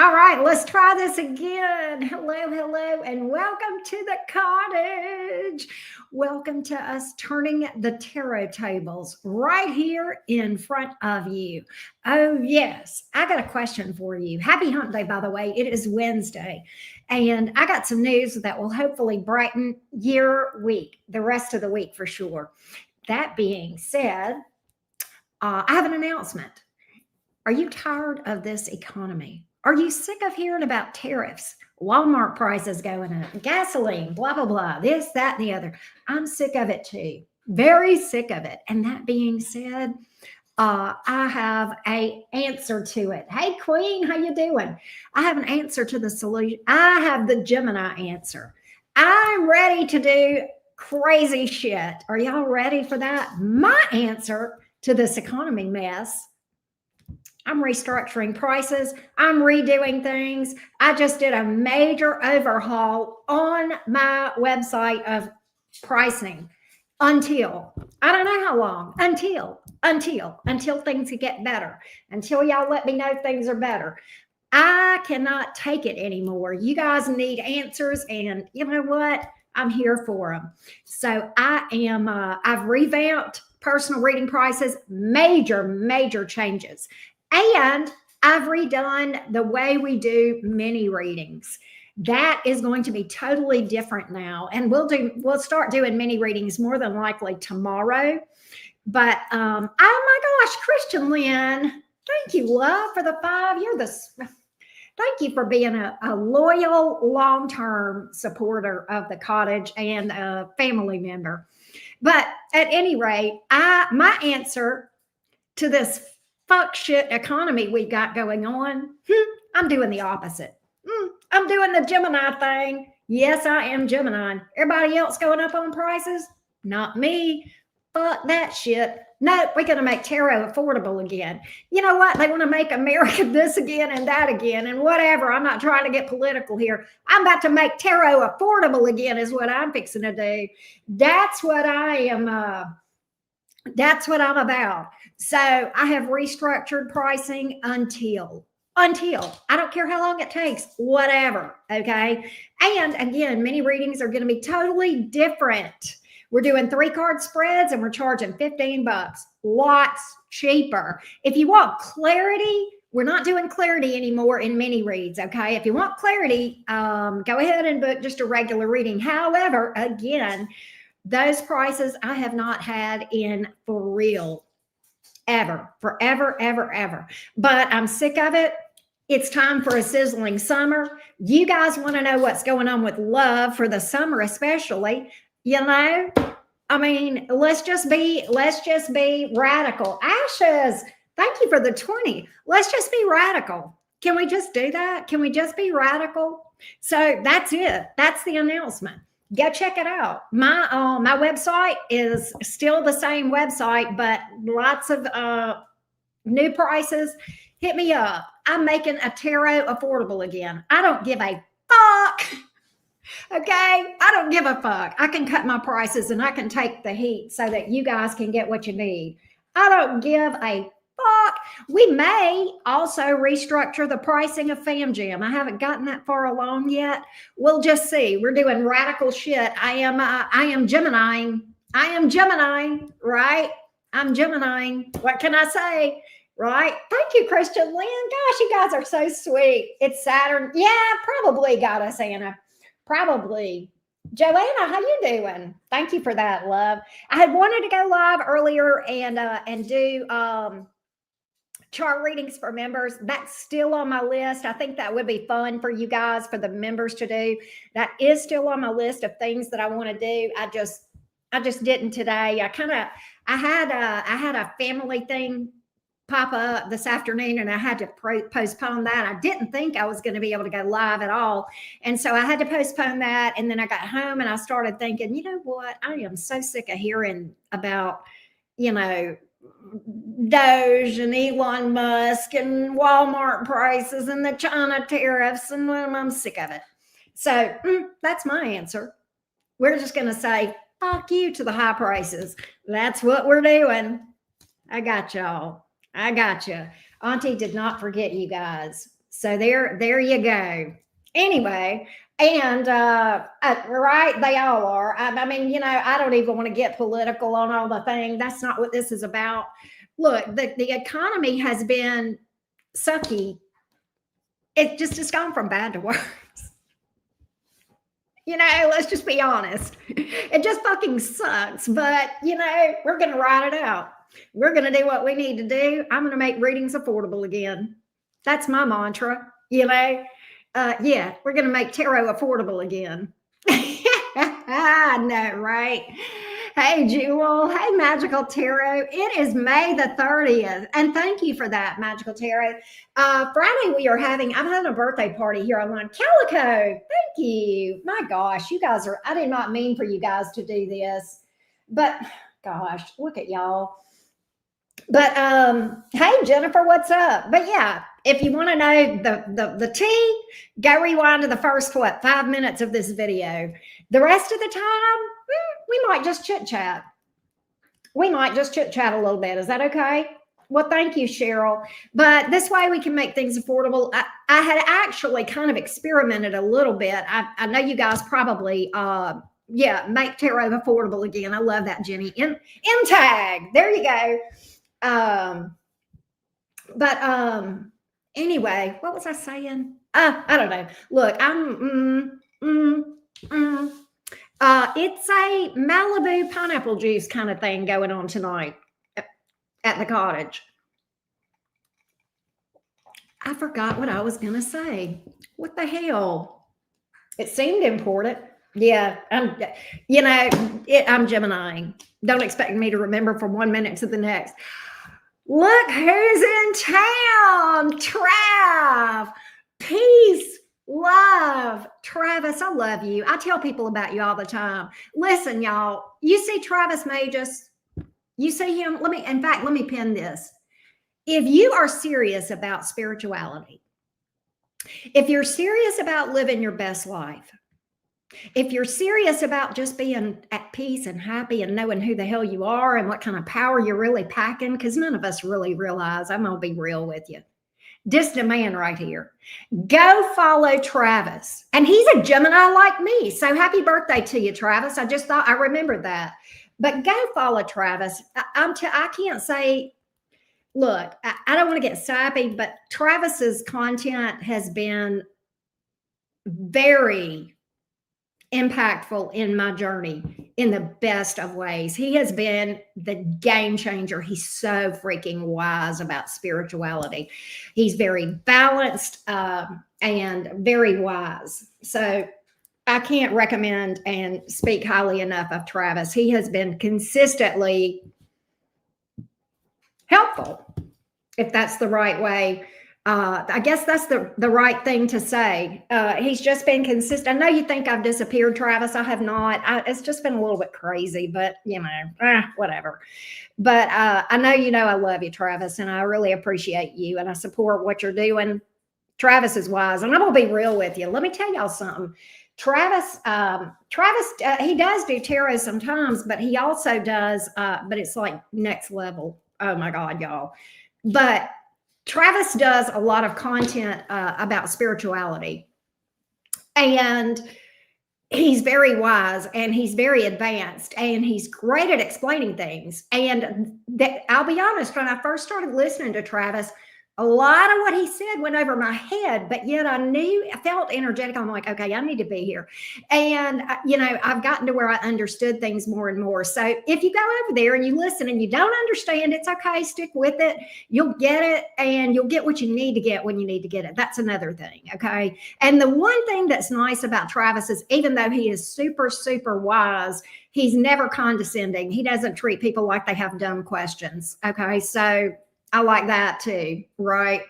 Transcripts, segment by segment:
All right, let's try this again. Hello, and welcome to the cottage. Welcome to us turning the tarot tables right here in front of you. Oh, yes, I got a question for you. Happy Hump Day, by the way. It is Wednesday, and I got some news that will hopefully brighten your week, the rest of the week for sure. That being said, I have an announcement. Are you tired of this economy? Are you sick of hearing about tariffs, Walmart prices going up, gasoline, blah, blah, blah, this, that, and the other? I'm sick of it too. Very sick of it. And that being said, I have a answer to it. Hey, Queen, how you doing? I have an answer to the solution. I have the Gemini answer. I'm ready to do crazy shit. Are y'all ready for that? My answer to this economy mess. I'm restructuring prices. I'm redoing things. I just did a major overhaul on my website of pricing until I don't know how long, until things get better, until y'all let me know things are better. I cannot take it anymore. You guys need answers, and you know what? I'm here for them. So I've revamped personal reading prices, major changes. And I've redone the way we do mini readings. That is going to be totally different now. And we'll start doing mini readings more than likely tomorrow. But oh my gosh, Christian Lynn, thank you, love, for the 5. Thank you for being a loyal, long-term supporter of the cottage and a family member. But at any rate, my answer to this fuck shit economy we got going on, I'm doing the opposite. I'm doing the Gemini thing. Yes, I am Gemini. Everybody else going up on prices? Not me. Fuck that shit. No, we're going to make tarot affordable again. You know what? They want to make America this again and that again and whatever. I'm not trying to get political here. I'm about to make tarot affordable again is what I'm fixing to do. That's what I am. That's what I'm about. So I have restructured pricing until I don't care how long it takes, whatever. Okay. And again, mini readings are going to be totally different. We're doing 3-card spreads and we're charging $15, lots cheaper. If you want clarity, we're not doing clarity anymore in mini reads. Okay. If you want clarity, go ahead and book just a regular reading. However, again, those prices I have not had in for real forever. But I'm sick of it. It's time for a sizzling summer. You guys want to know what's going on with love for the summer, especially. You know, I mean, let's just be radical. Ashes, thank you for the 20. Let's just be radical. Can we just do that? Can we just be radical? So that's it. That's the announcement. Go check it out. My website is still the same website, but lots of new prices. Hit me up. I'm making a tarot affordable again. I don't give a fuck. Okay? I don't give a fuck. I can cut my prices and I can take the heat so that you guys can get what you need. I don't give a fuck. We may also restructure the pricing of Fam Jam. I haven't gotten that far along yet. We'll just see. We're doing radical shit. I am Gemini. I am Gemini, right? I'm Gemini. What can I say? Right? Thank you, Christian Lynn. Gosh, you guys are so sweet. It's Saturn. Yeah, probably got us, Anna. Probably. Joanna, how you doing? Thank you for that, love. I had wanted to go live earlier and do chart readings for members. That's still on my list. I think that would be fun for you guys, for the members to do. That is still on my list of things that I want to do. I just didn't today. I had a family thing pop up this afternoon and I had to postpone that. I didn't think I was going to be able to go live at all. And so I had to postpone that. And then I got home and I started thinking, you know what? I am so sick of hearing about, Doge and Elon Musk and Walmart prices and the China tariffs. And I'm sick of it. So that's my answer. We're just going to say, fuck you to the high prices. That's what we're doing. I got y'all. I got you. Auntie did not forget you guys. So there you go. Anyway, and right, they all are. I mean, I don't even want to get political on all the thing. That's not what this is about. Look, the economy has been sucky. It just has gone from bad to worse. Let's just be honest. It just fucking sucks. But we're gonna ride it out. We're gonna do what we need to do. I'm gonna make readings affordable again. That's my mantra. Yeah, we're gonna make tarot affordable again. I know, right? Hey, Jewel. Hey, Magical Tarot. It is May the 30th. And thank you for that, Magical Tarot. Friday, I'm having a birthday party here online. Calico, thank you. My gosh, you guys I did not mean for you guys to do this. But gosh, look at y'all. But hey, Jennifer, what's up? But yeah, if you want to know the tea, go rewind to the first 5 minutes of this video. The rest of the time, we might just chit chat. We might just chit chat a little bit. Is that okay? Well, thank you, Cheryl. But this way we can make things affordable. I had actually kind of experimented a little bit. I know you guys probably make tarot affordable again. I love that, Jenny. M tag. There you go. But anyway, what was I saying? I don't know. Look, it's a Malibu pineapple juice kind of thing going on tonight at the cottage. I forgot what I was going to say. What the hell? It seemed important. Yeah, I'm Gemini. Don't expect me to remember from 1 minute to the next. Look who's in town. Trav. Peace. Love. Travis, I love you. I tell people about you all the time. Listen, y'all, you see Travis Magus? You see him? Let me pin this. If you are serious about spirituality, if you're serious about living your best life, if you're serious about just being at peace and happy and knowing who the hell you are and what kind of power you're really packing, because none of us really realize, I'm going to be real with you. Distant man right here. Go follow Travis. And he's a Gemini like me. So happy birthday to you, Travis. I just thought I remembered that. But go follow Travis. I can't say, look, I don't want to get sappy, but Travis's content has been very impactful in my journey in the best of ways. He has been the game changer. He's so freaking wise about spirituality. He's very balanced and very wise. So I can't recommend and speak highly enough of Travis. He has been consistently helpful, if that's the right way. I guess that's the right thing to say. He's just been consistent. I know you think I've disappeared, Travis. I have not. It's just been a little bit crazy, but whatever. But I know I love you, Travis, and I really appreciate you, and I support what you're doing. Travis is wise, and I'm gonna be real with you. Let me tell y'all something. Travis, he does do tarot sometimes, but he also does. But it's like next level. Oh my God, y'all! But Travis does a lot of content about spirituality, and he's very wise and he's very advanced and he's great at explaining things. And I'll be honest, when I first started listening to Travis, a lot of what he said went over my head, but yet I felt energetic. I'm like, okay, I need to be here. And, I've gotten to where I understood things more and more. So if you go over there and you listen and you don't understand, it's okay. Stick with it. You'll get it, and you'll get what you need to get when you need to get it. That's another thing. Okay. And the one thing that's nice about Travis is, even though he is super, super wise, he's never condescending. He doesn't treat people like they have dumb questions. Okay. So I like that too, right?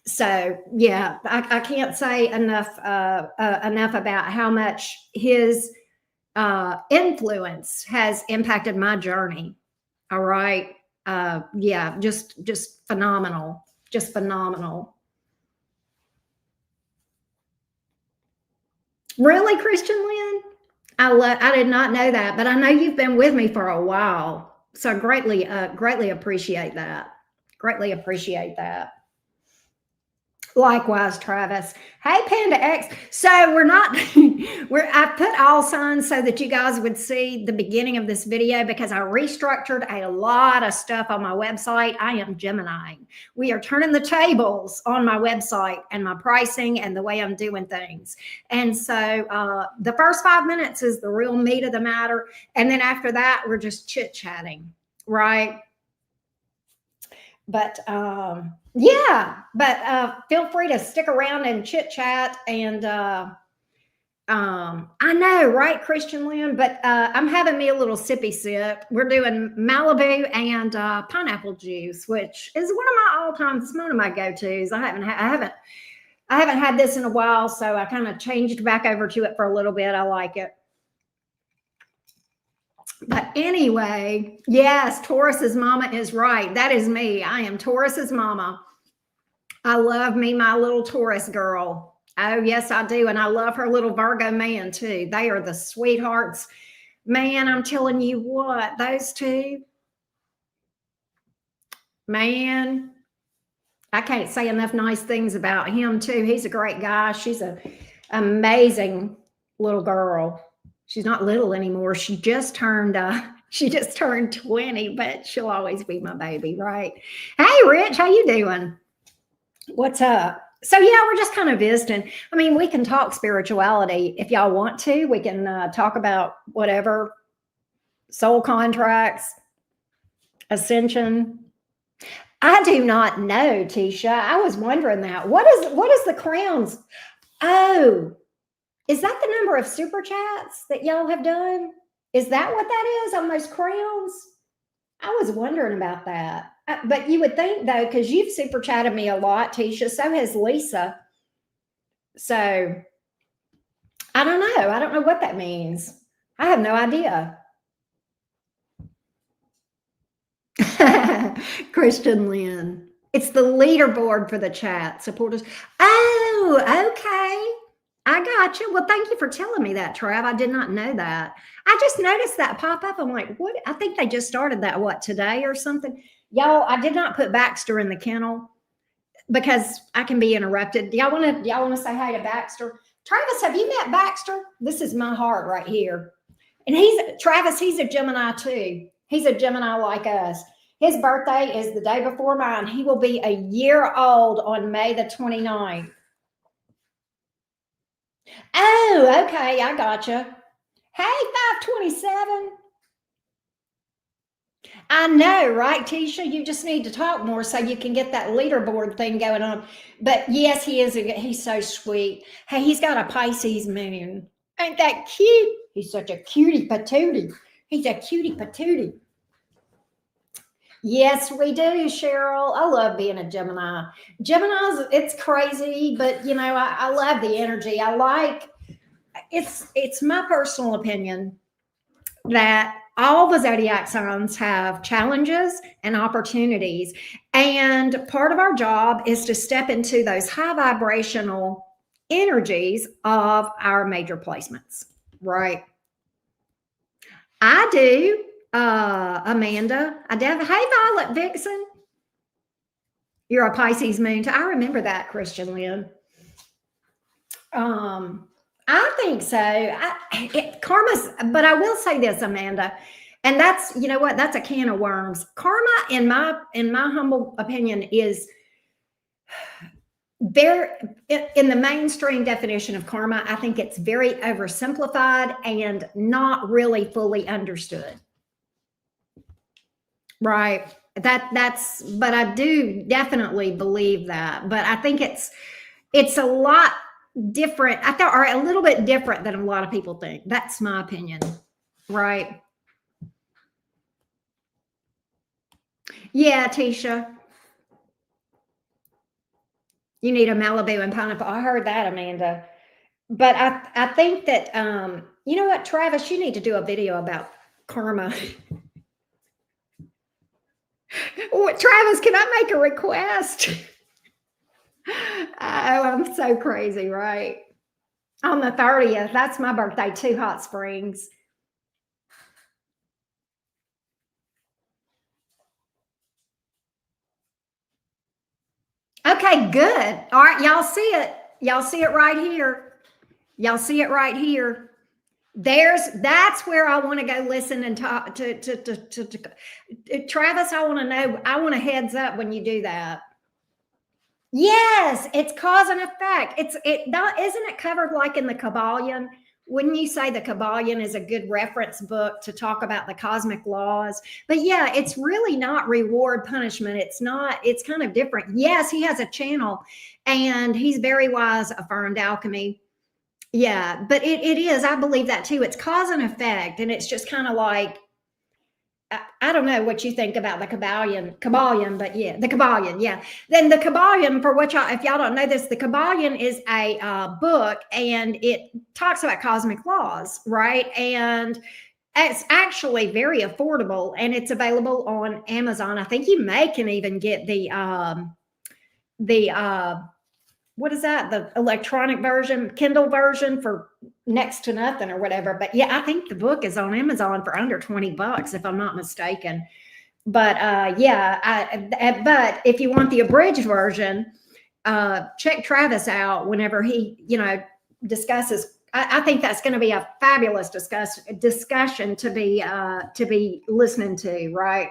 So yeah, I can't say enough about how much his influence has impacted my journey. All right, yeah, just phenomenal, just phenomenal. Really, Christian Lynn? I did not know that, but I know you've been with me for a while. So greatly appreciate that. Greatly appreciate that. Likewise, Travis. Hey, Panda X. So we're not, I put all signs so that you guys would see the beginning of this video because I restructured a lot of stuff on my website. I am Gemini. We are turning the tables on my website and my pricing and the way I'm doing things. And so the first 5 minutes is the real meat of the matter. And then after that, we're just chit-chatting, right? But yeah, but feel free to stick around and chit chat. And I know, right, Christian Lynn? But I'm having me a little sippy sip. We're doing Malibu and pineapple juice, which is one of my all-time. It's one of my go-tos. I haven't had this in a while, so I kind of changed back over to it for a little bit. I like it. But anyway, yes, Taurus's mama is right. That is me. I am Taurus's mama. I love me, my little Taurus girl. Oh, yes, I do. And I love her little Virgo man too. They are the sweethearts. Man, I'm telling you what, those two, man, I can't say enough nice things about him too. He's a great guy. She's an amazing little girl. She's not little anymore. She just turned 20, but she'll always be my baby, right? Hey, Rich, how you doing? What's up? So yeah, we're just kind of visiting. I mean, we can talk spirituality if y'all want to. We can talk about whatever, soul contracts, ascension. I do not know, Tisha. I was wondering that. What is the crowns? Oh, is that the number of super chats that y'all have done? Is that what that is on those crowns? I was wondering about that. But you would think, though, because you've super chatted me a lot, Tisha, so has Lisa. So I don't know. I don't know what that means. I have no idea. Christian Lynn. It's the leaderboard for the chat supporters. Oh, okay. I got you. Well, thank you for telling me that, Trav. I did not know that. I just noticed that pop up. I'm like, what? I think they just started that, what, today or something? Y'all, I did not put Baxter in the kennel because I can be interrupted. Y'all want to say hi to Baxter? Travis, have you met Baxter? This is my heart right here. And Travis, he's a Gemini too. He's a Gemini like us. His birthday is the day before mine. He will be a year old on May the 29th. Oh, okay. I gotcha. Hey, 527. I know, right, Tisha? You just need to talk more so you can get that leaderboard thing going on. But yes, he's so sweet. Hey, he's got a Pisces moon. Ain't that cute? He's such a cutie patootie. He's a cutie patootie. Yes, we do, Cheryl. I love being a Gemini. Gemini's, it's crazy, but you know, I love the energy. I like it's my personal opinion that all the zodiac signs have challenges and opportunities. And part of our job is to step into those high vibrational energies of our major placements, right? I do, Amanda. I do. Hey, Violet Vixen. You're a Pisces moon. I remember that, Christian Lynn. I think so. Karma's, but I will say this, Amanda, and that's, you know what, that's a can of worms. Karma, in my humble opinion, is very, in the mainstream definition of karma, I think it's very oversimplified and not really fully understood. Right. But I do definitely believe that. But I think it's a lot different. I thought, or a little bit different than a lot of people think. That's my opinion. Right. Yeah, Tisha. You need a Malibu and pineapple. I heard that, Amanda. But I think that you know what, Travis, you need to do a video about karma. Travis, can I make a request? Oh, I'm so crazy, right? On the 30th, that's my birthday too, Hot Springs. Okay, good. All right, y'all see it. Y'all see it right here. Y'all see it right here. That's where I want to go listen and talk to Travis. I want to know, I want a heads up when you do that. Yes, it's cause and effect. Isn't it covered like in the Kabbalion? Wouldn't you say the Kabbalion is a good reference book to talk about the cosmic laws? But yeah, it's really not reward punishment. It's not, it's kind of different. Yes, he has a channel and he's very wise, affirmed alchemy. Yeah, but it is, I believe that too. It's cause and effect. And it's just kind of like, I don't know what you think about the Kabbalion, but yeah, the Kabbalion, yeah. Then the Kabbalion, for what y'all, if y'all don't know this, the Kabbalion is a book, and it talks about cosmic laws, right? And it's actually very affordable, and it's available on Amazon. I think you can even get the what is that? The electronic version, Kindle version for next to nothing or whatever. But yeah, I think the book is on Amazon for under $20, if I'm not mistaken. But but if you want the abridged version, check Travis out whenever he, discusses. I think that's going to be a fabulous discussion to be listening to, right?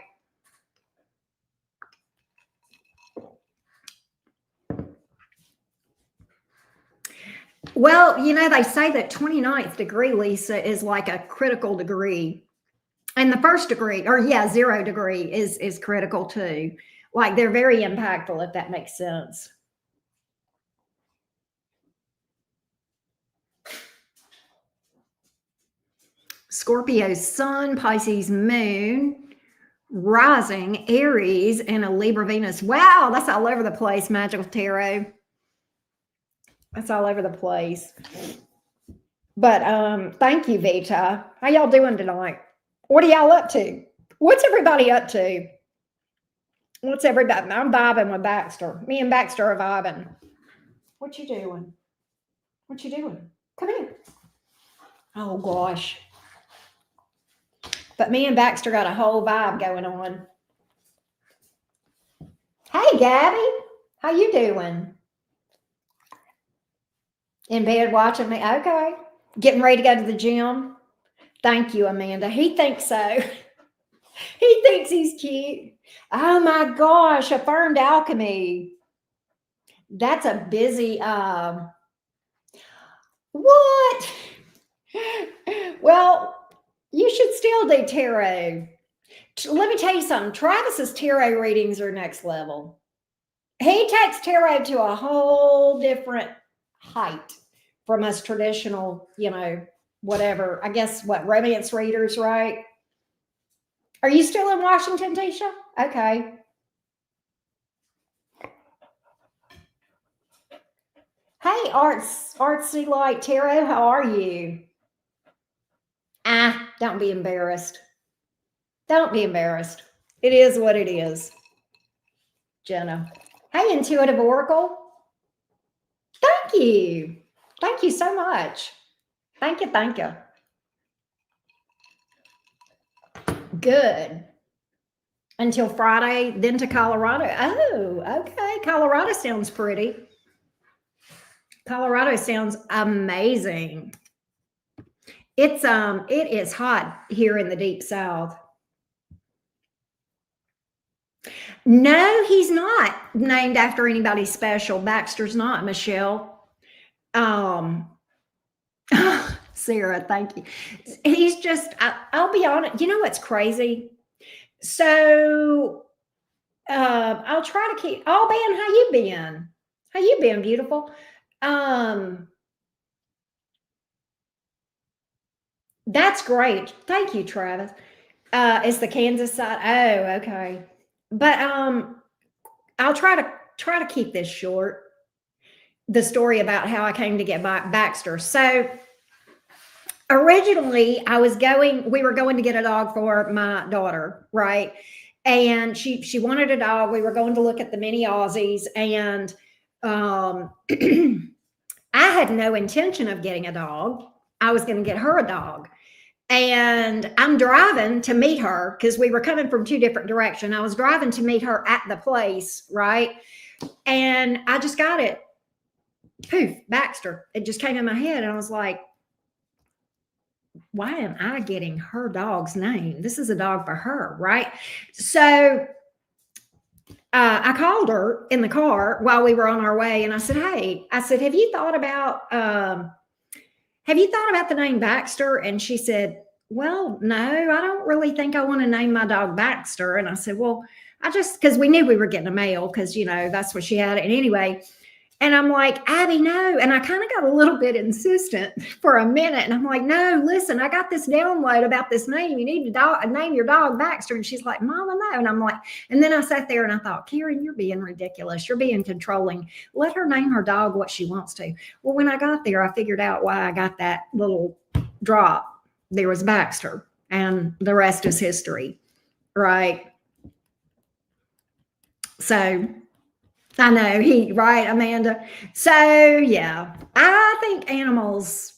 Well, they say that 29th degree, Lisa, is like a critical degree. And the first degree, or yeah, 0 degree is critical too. Like they're very impactful, if that makes sense. Scorpio sun, Pisces moon, rising, Aries, and a Libra Venus. Wow, that's all over the place, Magical Tarot. That's all over the place. But thank you, Vita. How y'all doing tonight? What are y'all up to? What's everybody up to? What's everybody? I'm vibing with Baxter. Me and Baxter are vibing. What you doing? What you doing? Come here. Oh gosh. But me and Baxter got a whole vibe going on. Hey, Gabby. How you doing? In bed watching me? Okay. Getting ready to go to the gym? Thank you, Amanda. He thinks so. He thinks he's cute. Oh my gosh, affirmed alchemy. That's a busy what? Well, you should still do tarot. Let me tell you something. Travis's tarot readings are next level. He takes tarot to a whole different height from us traditional, whatever. I guess romance readers, right? Are you still in Washington, Tisha? Okay. Hey, Artsy Light Tarot, how are you? Don't be embarrassed. Don't be embarrassed. It is what it is. Jenna. Hey, Intuitive Oracle. Thank you. Thank you so much. Thank you. Thank you. Good. Until Friday, then to Colorado. Oh, okay. Colorado sounds pretty. Colorado sounds amazing. It is hot here in the deep south. No, he's not named after anybody special. Baxter's not, Michelle. Sarah, thank you. He's just, I'll be honest. You know what's crazy? So I'll try to keep, oh, Ben, how you been? How you been, beautiful? That's great. Thank you, Travis. It's the Kansas side. Oh, okay. But I'll try to keep this short. The story about how I came to get Baxter. So originally we were going to get a dog for my daughter, right? And she wanted a dog. We were going to look at the mini Aussies, and I had no intention of getting a dog. I was going to get her a dog. And I'm driving to meet her because we were coming from two different directions. I was driving to meet her at the place, right? And I just got it. Poof, Baxter. It just came in my head. And I was like, why am I getting her dog's name? This is a dog for her, right? So I called her in the car while we were on our way, and I said, "Hey," I said, have you thought about the name Baxter?" And she said, "Well, no, I don't really think I want to name my dog Baxter." And I said, "Well, I just because we knew we were getting a male because that's what she had." And anyway, and I'm like, "Abby, no." And I kind of got a little bit insistent for a minute. And I'm like, "No, listen, I got this download about this name. You need to name your dog Baxter." And she's like, "Mama, no." And I'm like, and then I sat there and I thought, "Karen, you're being ridiculous. You're being controlling. Let her name her dog what she wants to." Well, when I got there, I figured out why I got that little drop. There was Baxter, and the rest is history, right? So I know right, Amanda. So yeah, I think animals,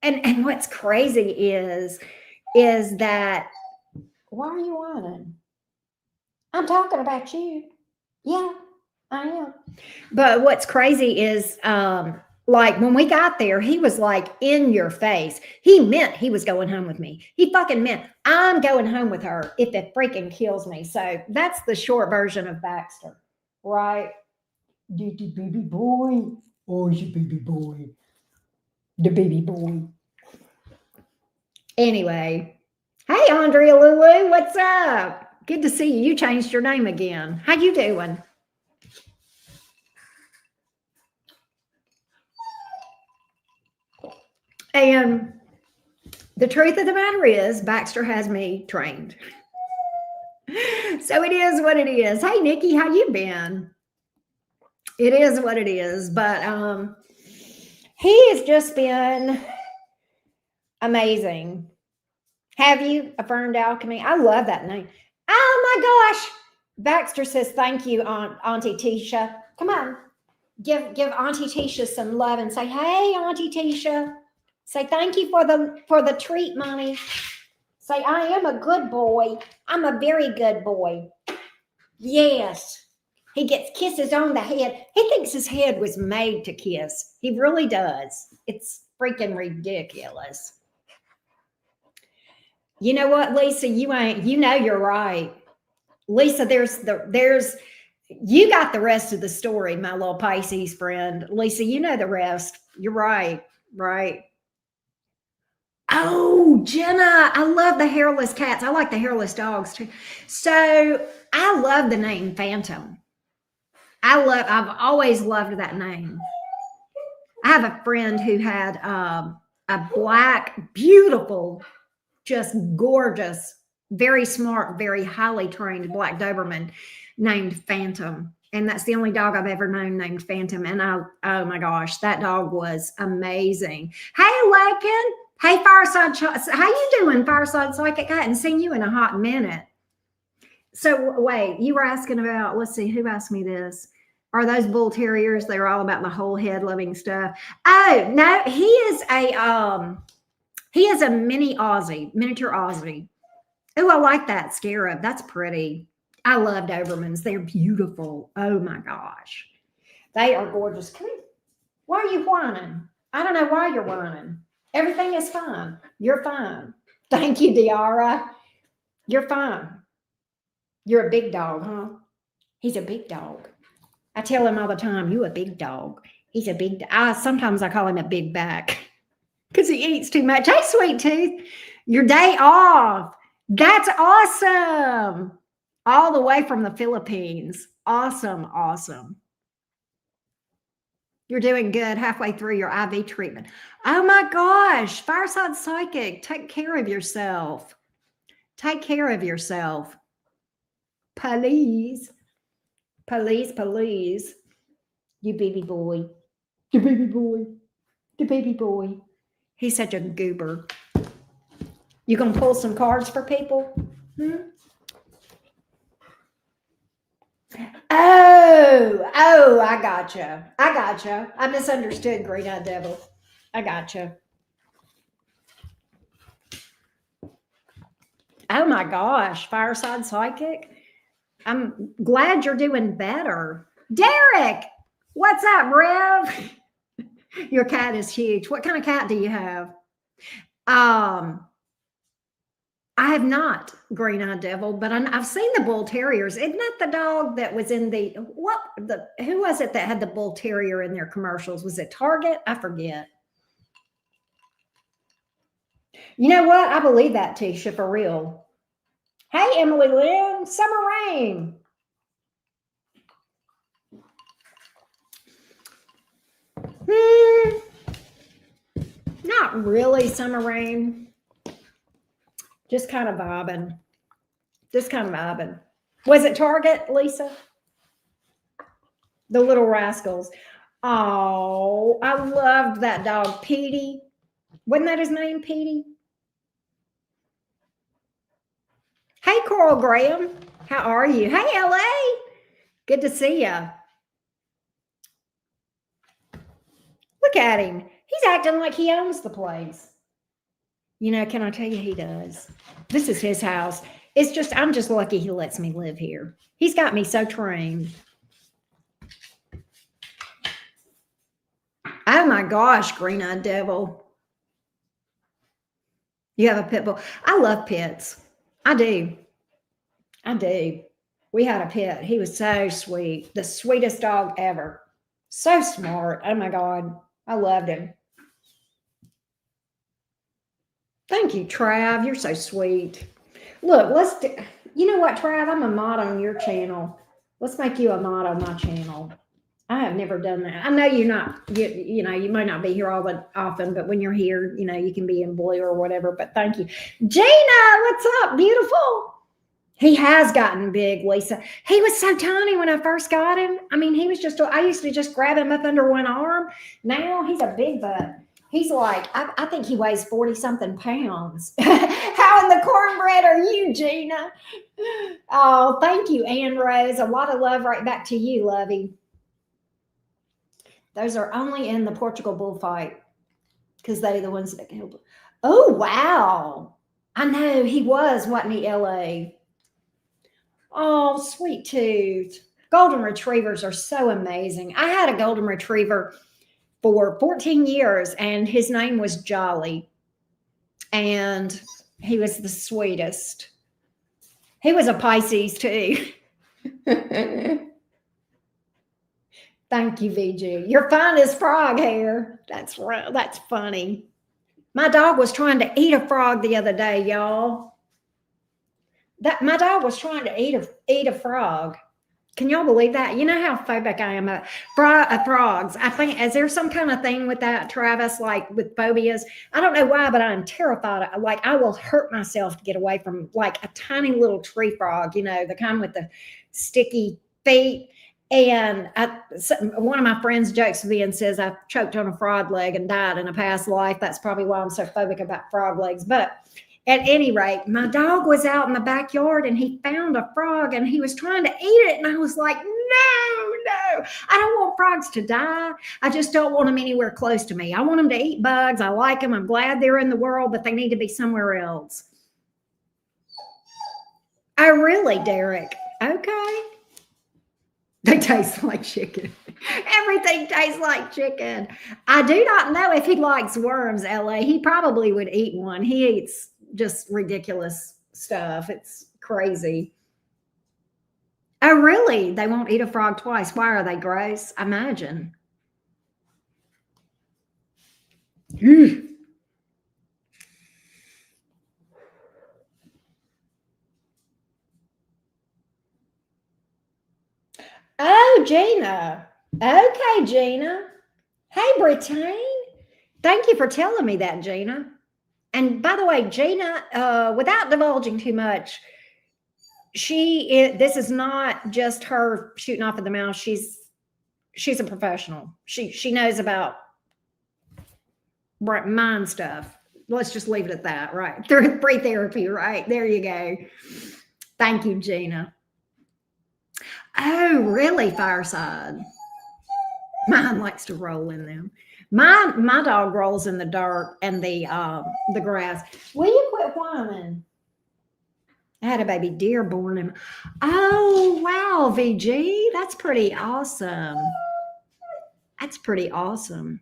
and what's crazy is that why are you whining? I'm talking about you. Yeah, I am. But what's crazy is like when we got there, he was like in your face. He meant he was going home with me. He fucking meant I'm going home with her if it freaking kills me. So that's the short version of Baxter, right? The baby boy. Oh, he's a baby boy. The baby boy. Anyway, hey, Andrea Lulu, what's up? Good to see you. You changed your name again. How you doing? And the truth of the matter is, Baxter has me trained. So it is what it is. Hey, Nikki, how you been? It is what it is. But he has just been amazing. Have you affirmed alchemy? I love that name. Oh my gosh. Baxter says thank you, Auntie Tisha. Come on. Give Auntie Tisha some love and say, hey, Auntie Tisha. Say thank you for the treat, mommy. Say, I am a good boy. I'm a very good boy. Yes. He gets kisses on the head. He thinks his head was made to kiss. He really does. It's freaking ridiculous. You know what, Lisa? You're right. Lisa, there's you got the rest of the story, my little Pisces friend. Lisa, you know the rest. You're right. Right. Oh, Jenna, I love the hairless cats. I like the hairless dogs too. So I love the name Phantom. I've always loved that name. I have a friend who had a black, beautiful, just gorgeous, very smart, very highly trained black Doberman named Phantom. And that's the only dog I've ever known named Phantom. And oh my gosh, that dog was amazing. Hey, Lakin. Hey, Fireside. How you doing, Fireside Psychic? I hadn't seen you in a hot minute. So wait, you were asking about, let's see, who asked me this? Are those bull terriers? They're all about the whole head loving stuff. Oh, no, he is a mini Aussie, miniature Aussie. Oh, I like that scarab. That's pretty. I love Dobermans. They're beautiful. Oh my gosh. They are gorgeous. Why are you whining? I don't know why you're whining. Everything is fine. You're fine. Thank you, Diara. You're fine. You're a big dog, huh? He's a big dog. I tell him all the time, you a big dog. He's a big, sometimes I call him a big back because he eats too much. Hey, sweet tooth, your day off. That's awesome. All the way from the Philippines. Awesome, awesome. You're doing good halfway through your IV treatment. Oh my gosh, Fireside Psychic, take care of yourself. Take care of yourself. Please. Please, please. You baby boy. The baby boy. The baby boy. He's such a goober. You gonna pull some cards for people? Oh, I gotcha. I misunderstood, Green Eyed Devil. I gotcha. Oh my gosh, Fireside Psychic. I'm glad you're doing better. Derek, what's up, Rev? Your cat is huge. What kind of cat do you have? Um, I have not green-eyed devil, but I've seen the bull terriers. Isn't that the dog that was in the what? The who was it that had the bull terrier in their commercials? Was it Target? I forget. You know what? I believe that, Tisha, for real. Hey, Emily Lynn, summer rain. Not really summer rain. Just kind of vibing. Just kind of vibing. Was it Target, Lisa? The Little Rascals. Oh, I loved that dog, Petey. Wasn't that his name, Petey? Hey, Coral Graham. How are you? Hey, LA. Good to see you. Look at him. He's acting like he owns the place. You know, can I tell you, he does. This is his house. It's just, I'm just lucky he lets me live here. He's got me so trained. Oh my gosh, green-eyed devil. You have a pit bull. I love pits. I do. I do. We had a pit. He was so sweet. The sweetest dog ever. So smart. Oh my God. I loved him. Thank you, Trav. You're so sweet. Look, you know what, Trav? I'm a mod on your channel. Let's make you a mod on my channel. I have never done that. I know you're not, you know, you might not be here all that often, but when you're here, you know, you can be in blue or whatever, but thank you. Gina, what's up? Beautiful. He has gotten big, Lisa. He was so tiny when I first got him. I mean, he was just, I used to just grab him up under one arm. Now he's a big butt. He's like, I think he weighs 40 something pounds. How in the cornbread are you, Gina? Oh, thank you, Ann Rose. A lot of love right back to you, Lovey. Those are only in the Portugal bullfight because they're the ones that killed. Oh, wow. I know he was, wasn't he, LA? Oh, sweet tooth. Golden retrievers are so amazing. I had a golden retriever for 14 years and his name was Jolly. And he was the sweetest. He was a Pisces too. Thank you, VG. Your finest frog hair. That's right. That's funny. My dog was trying to eat a frog the other day, y'all. My dog was trying to eat a frog. Can y'all believe that? You know how phobic I am of frogs. I think, is there some kind of thing with that, Travis, like with phobias? I don't know why, but I'm terrified. Like I will hurt myself to get away from like a tiny little tree frog, you know, the kind with the sticky feet. And one of my friends jokes with me and says I choked on a frog leg and died in a past life. That's probably why I'm so phobic about frog legs. But at any rate, my dog was out in the backyard and he found a frog and he was trying to eat it. And I was like, no, I don't want frogs to die. I just don't want them anywhere close to me. I want them to eat bugs. I like them. I'm glad they're in the world, but they need to be somewhere else. Oh, really, Derek? Okay. They taste like chicken. Everything tastes like chicken. I do not know if he likes worms, LA. He probably would eat one. He eats just ridiculous stuff. It's crazy. Oh, really? They won't eat a frog twice. Why are they gross? Imagine. Oh, Gina. Okay, Gina. Hey, Brittany. Thank you for telling me that, Gina. And by the way, Gina, without divulging too much, this is not just her shooting off at the mouth. She's a professional. She knows about mind stuff. Let's just leave it at that, right? Free therapy, right? There you go. Thank you, Gina. Oh, really, Fireside? Mine likes to roll in them. My dog rolls in the dirt and the grass. Will you quit whining? I had a baby deer born in. Oh, wow, VG. That's pretty awesome. That's pretty awesome.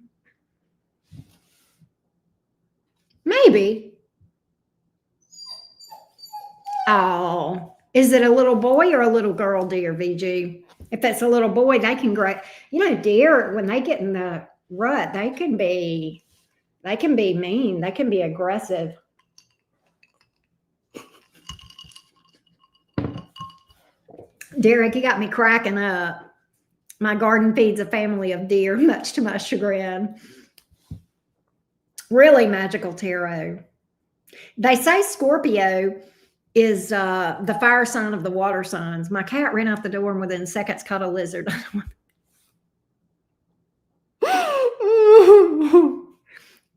Maybe. Oh, is it a little boy or a little girl deer, VG? If it's a little boy, they can grow. You know, deer, when they get in the rut, they can be mean. They can be aggressive. Derek, you got me cracking up. My garden feeds a family of deer, much to my chagrin. Really magical tarot. They say Scorpio is the fire sign of the water signs. My cat ran out the door and within seconds caught a lizard.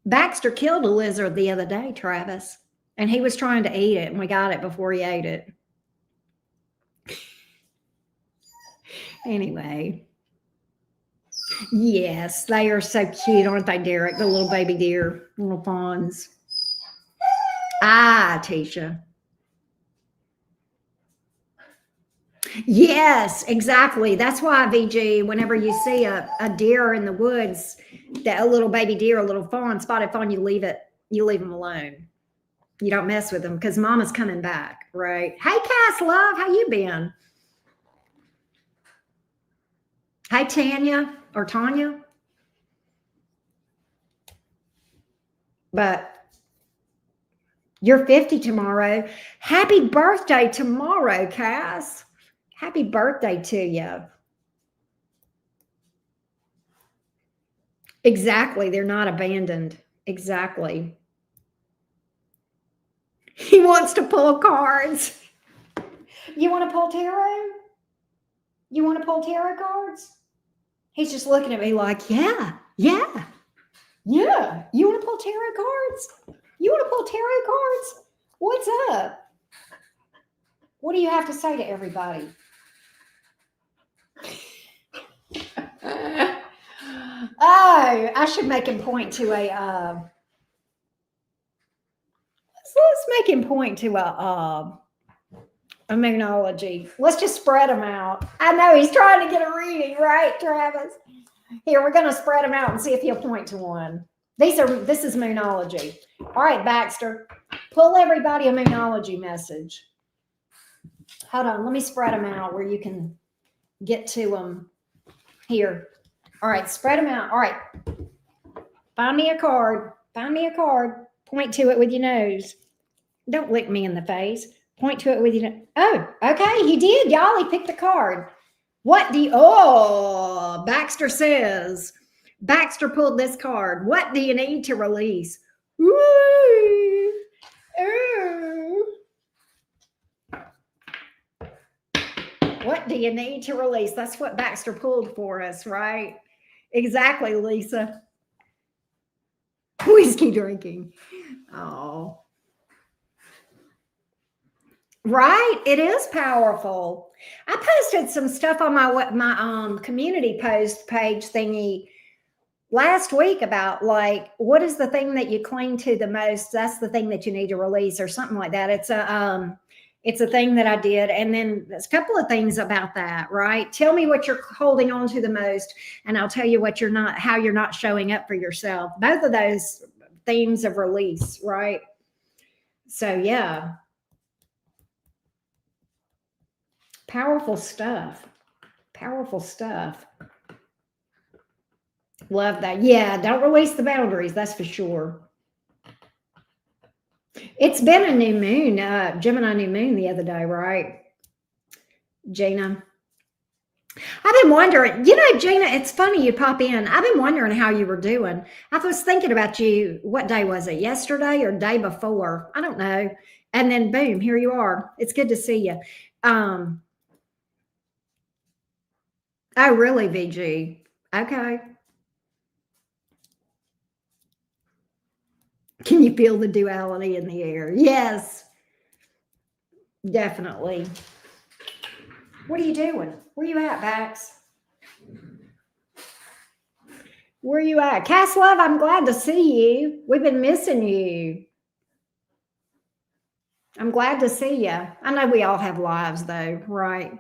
Baxter killed a lizard the other day, Travis, and he was trying to eat it, and we got it before he ate it. Anyway, yes, they are so cute, aren't they, Derek? The little baby deer, little fawns. Ah, Tisha. Yes, exactly. That's why, VG, whenever you see a deer in the woods, that a little baby deer, a little fawn, spotted fawn, you leave them alone. You don't mess with them because mama's coming back, right? Hey, Cass, love, how you been? Hey, Tanya or Tanya. But you're 50 tomorrow. Happy birthday tomorrow, Cass. Happy birthday to you. Exactly. They're not abandoned. Exactly. He wants to pull cards. You want to pull tarot? You want to pull tarot cards? He's just looking at me like, yeah. You want to pull tarot cards? You want to pull tarot cards? What's up? What do you have to say to everybody? Oh, I should make him point to let's make him point to a moonology. Let's just spread them out. I know he's trying to get a reading, right, Travis? Here, we're going to spread them out and see if he'll point to one. This is moonology. All right, Baxter, pull everybody a moonology message. Hold on, let me spread them out where you can get to them. Here. All right, spread them out. All right. Find me a card. Find me a card. Point to it with your nose. Don't lick me in the face. Point to it with your nose. Oh, okay, he did, y'all. He picked a card. Baxter says, Baxter pulled this card. What do you need to release? Ooh. Ooh. What do you need to release? That's what Baxter pulled for us, right? Exactly, Lisa. Whiskey drinking. Oh. Right? It is powerful. I posted some stuff on my community post page thingy last week about like what is the thing that you cling to the most? That's the thing that you need to release or something like that. It's a thing that I did. And then there's a couple of things about that, right? Tell me what you're holding on to the most, and I'll tell you how you're not showing up for yourself. Both of those themes of release, right? So yeah. Powerful stuff. Powerful stuff. Love that. Yeah, don't release the boundaries, that's for sure. It's been a new moon, Gemini new moon the other day, right? Gina. I've been wondering, Gina, it's funny you pop in. I've been wondering how you were doing. I was thinking about you. What day was it? Yesterday or day before? I don't know. And then boom, here you are. It's good to see you. Oh, really, VG? Okay. Can you feel the duality in the air? Yes, definitely. What are you doing? Where you at, Bax? Where you at? Cass Love, I'm glad to see you. We've been missing you. I'm glad to see you. I know we all have lives though, right?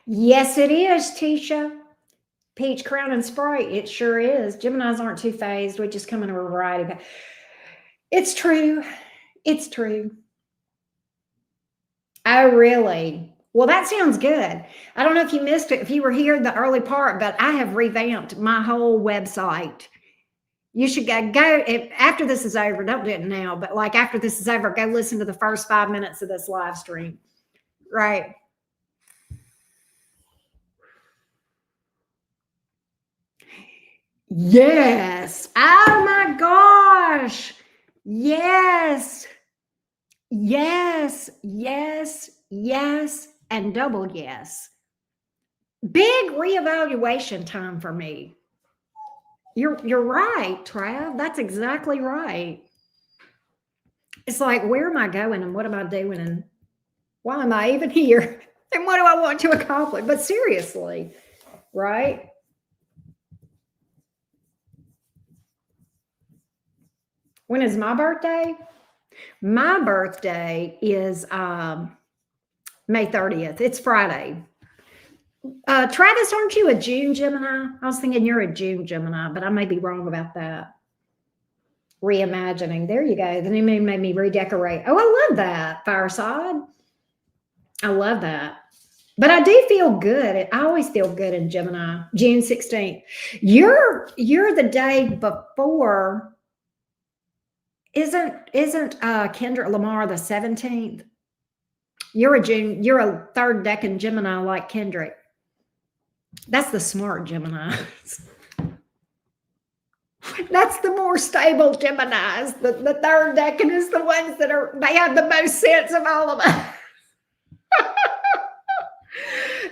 Yes, it is, Tisha. Peach Crown and Sprite. It sure is. Geminis aren't two phased. We just come in a variety. It's true. It's true. Oh, really? Well, that sounds good. I don't know if you missed it, if you were here in the early part, but I have revamped my whole website. You should go if, after this is over. Don't do it now, but like after this is over, go listen to the first 5 minutes of this live stream. Right. Yes. Oh my gosh. Yes. Yes. Yes. Yes. And double yes. Big reevaluation time for me. You're right, Trav. That's exactly right. It's like, where am I going and what am I doing and why am I even here? And what do I want to accomplish? But seriously, right? When is my birthday? My birthday is May 30th. It's Friday. Travis, aren't you a June Gemini? I was thinking you're a June Gemini, but I may be wrong about that. Reimagining. There you go. The new moon made me redecorate. Oh, I love that. Fireside. I love that. But I do feel good. I always feel good in Gemini. June 16th. You're the day before. Isn't Kendrick Lamar the 17th? You're a third decan Gemini like Kendrick. That's the smart Gemini. That's the more stable Geminis. The third decan is the ones they have the most sense of all of us.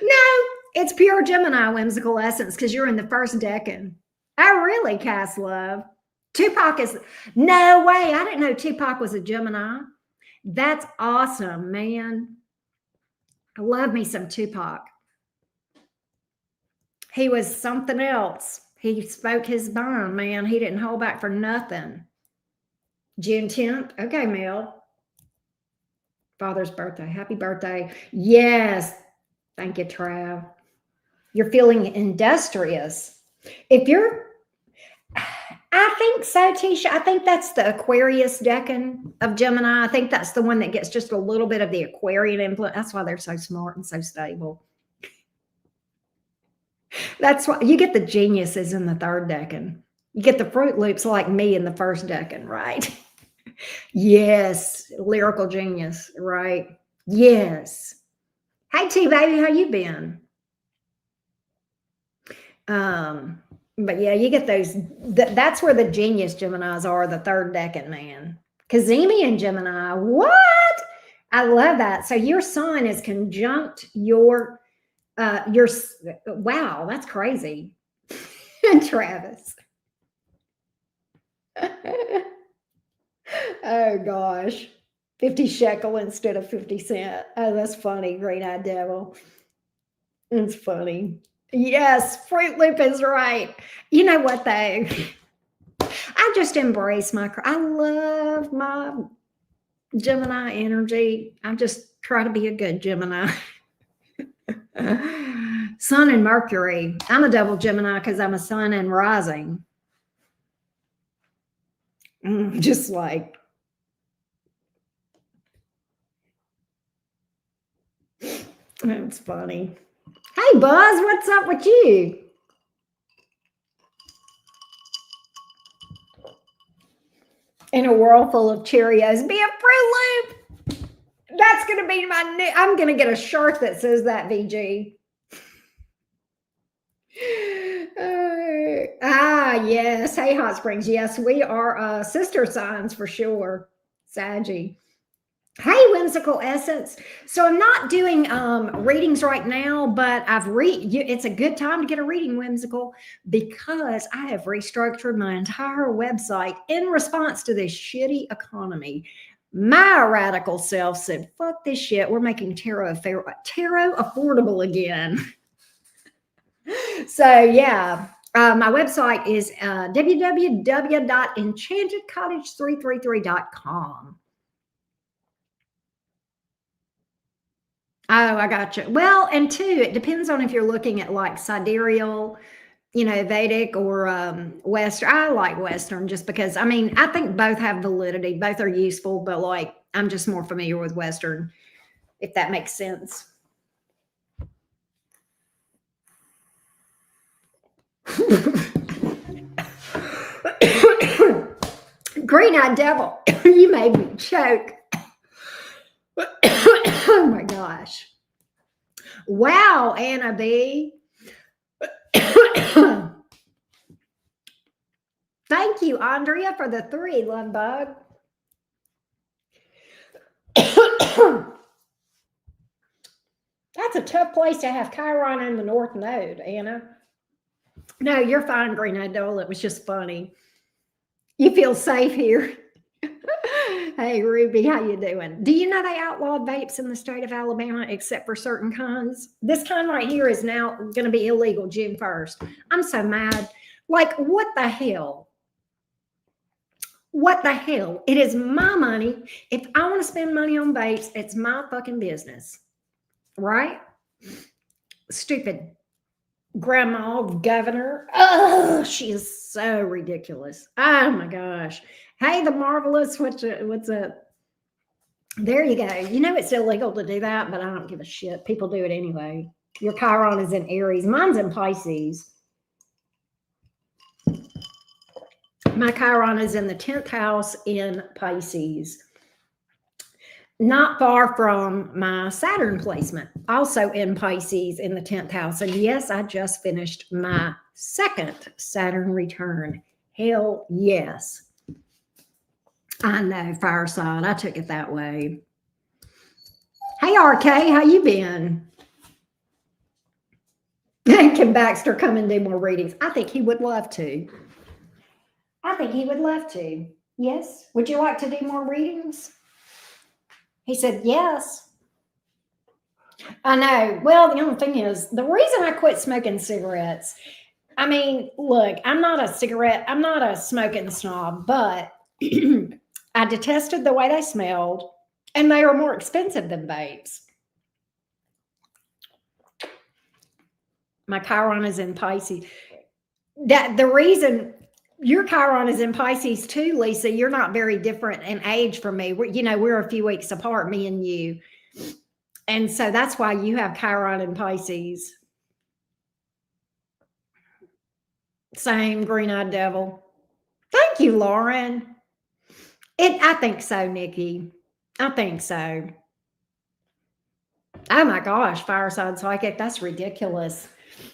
No, it's pure Gemini whimsical essence because you're in the first decan. Oh, really, Cass Love? Tupac is no way. I didn't know Tupac was a Gemini. That's awesome, man. I love me some Tupac. He was something else. He spoke his mind, man. He didn't hold back for nothing. June 10th. Okay, Mel. Father's birthday. Happy birthday. Yes. Thank you, Trav. You're feeling industrious. If you're, I think so, Tisha. I think that's the Aquarius decan of Gemini. I think that's the one that gets just a little bit of the Aquarian influence. That's why they're so smart and so stable. That's why you get the geniuses in the third decan. You get the Fruit Loops like me in the first decan, right? Yes, lyrical genius, right? Yes. Hey, T baby, how you been? But yeah, you get those. That's where the genius Geminis are, the third decan, man. Kazemi and Gemini, what? I love that. So your sun is conjunct your wow, that's crazy. And Travis. Oh gosh. 50 shekel instead of 50 cent. Oh, that's funny. Great Eye Devil. It's funny. Yes, Fruit Loop is right. You know what though? I just embrace I love my Gemini energy. I just try to be a good Gemini. Sun and Mercury. I'm a double Gemini because I'm a sun and rising. Just like that's funny. Hey Buzz, what's up with you? In a world full of Cheerios, be a Fruit Loop. That's gonna be my new. I'm gonna get a shirt that says that, VG. Yes. Hey, Hot Springs. Yes, we are sister signs for sure. Saggy. Hey, Whimsical Essence. So I'm not doing readings right now, but it's a good time to get a reading, Whimsical, because I have restructured my entire website in response to this shitty economy. My radical self said, fuck this shit. We're making tarot affordable again. So yeah, My website is www.enchantedcottage333.com. Oh, I got you. Well, and two, it depends on if you're looking at like sidereal, Vedic or Western. I like Western just because, I mean, I think both have validity, both are useful, but like I'm just more familiar with Western, if that makes sense. Green eyed devil, you made me choke. Oh my gosh. Wow, Anna B. Thank you, Andrea, for the 3, love bug. That's a tough place to have Chiron in the North Node, Anna. No, you're fine, Green Eyed Devil. It was just funny. You feel safe here. Hey, Ruby, how you doing? Do you know they outlawed vapes in the state of Alabama except for certain kinds? This kind right here is now going to be illegal June 1st. I'm so mad. Like, what the hell? What the hell? It is my money. If I want to spend money on vapes, it's my fucking business. Right? Stupid grandma governor. Oh, she is so ridiculous. Oh my gosh. Hey, the marvelous. What's up? There you go. It's illegal to do that, but I don't give a shit. People do it anyway. Your Chiron is in Aries. Mine's in Pisces. My Chiron is in the 10th house in Pisces. Not far from my Saturn placement, also in Pisces in the 10th house. And yes, I just finished my second Saturn return. Hell yes. I know, fireside. I took it that way. Hey, RK, how you been? Can Baxter come and do more readings? I think he would love to. Yes. Would you like to do more readings? He said, yes. I know. Well, the only thing is, the reason I quit smoking cigarettes, I mean, look, I'm not a smoking snob, but I detested the way they smelled, and they were more expensive than vapes. My Chiron is in Pisces. The reason your Chiron is in Pisces too, Lisa, you're not very different in age from me. We're a few weeks apart, me and you. And so that's why you have Chiron in Pisces. Same, green-eyed devil. Thank you, Lauren. I think so, Nikki. I think so. Oh my gosh, fireside psychic. That's ridiculous.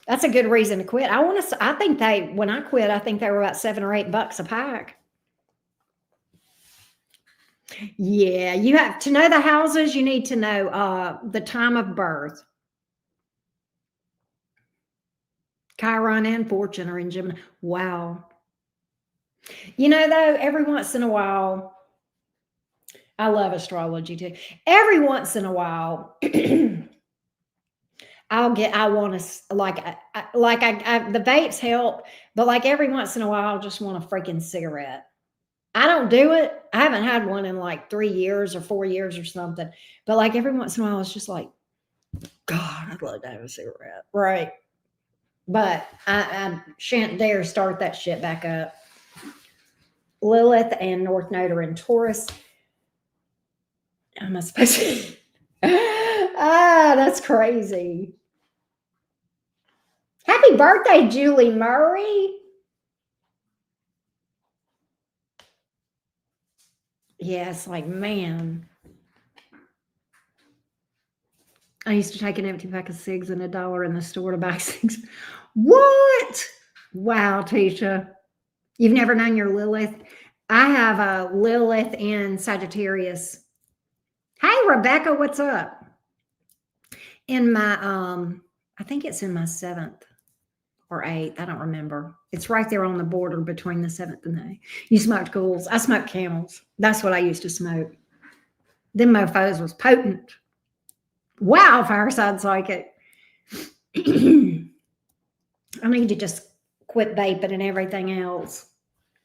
That's a good reason to quit. When I quit, I think they were about $7 or $8 a pack. Yeah, you have to know the houses. You need to know the time of birth. Chiron and Fortune are in Gemini. Wow. Though, every once in a while, I love astrology too. Every once in a while, I want to the vapes help, but like every once in a while, I just want a freaking cigarette. I don't do it. I haven't had one in like 3 years or 4 years or something. But like every once in a while, it's just like, God, I'd love to have a cigarette. Right. But I shan't dare start that shit back up. Lilith and North Node are in Taurus. Am I supposed to? That's crazy. Happy birthday, Julie Murray. Yeah, it's like, man. I used to take an empty pack of cigs and $1 in the store to buy cigs. What? Wow, Tisha. You've never known your Lilith? I have a Lilith in Sagittarius. Hey, Rebecca, what's up? In my, I think it's in my 7th or 8th. I don't remember. It's right there on the border between the 7th and the 8th. You smoked Ghouls. I smoked Camels. That's what I used to smoke. Them mofos was potent. Wow, fireside psychic. I need to just Quit vaping and everything else.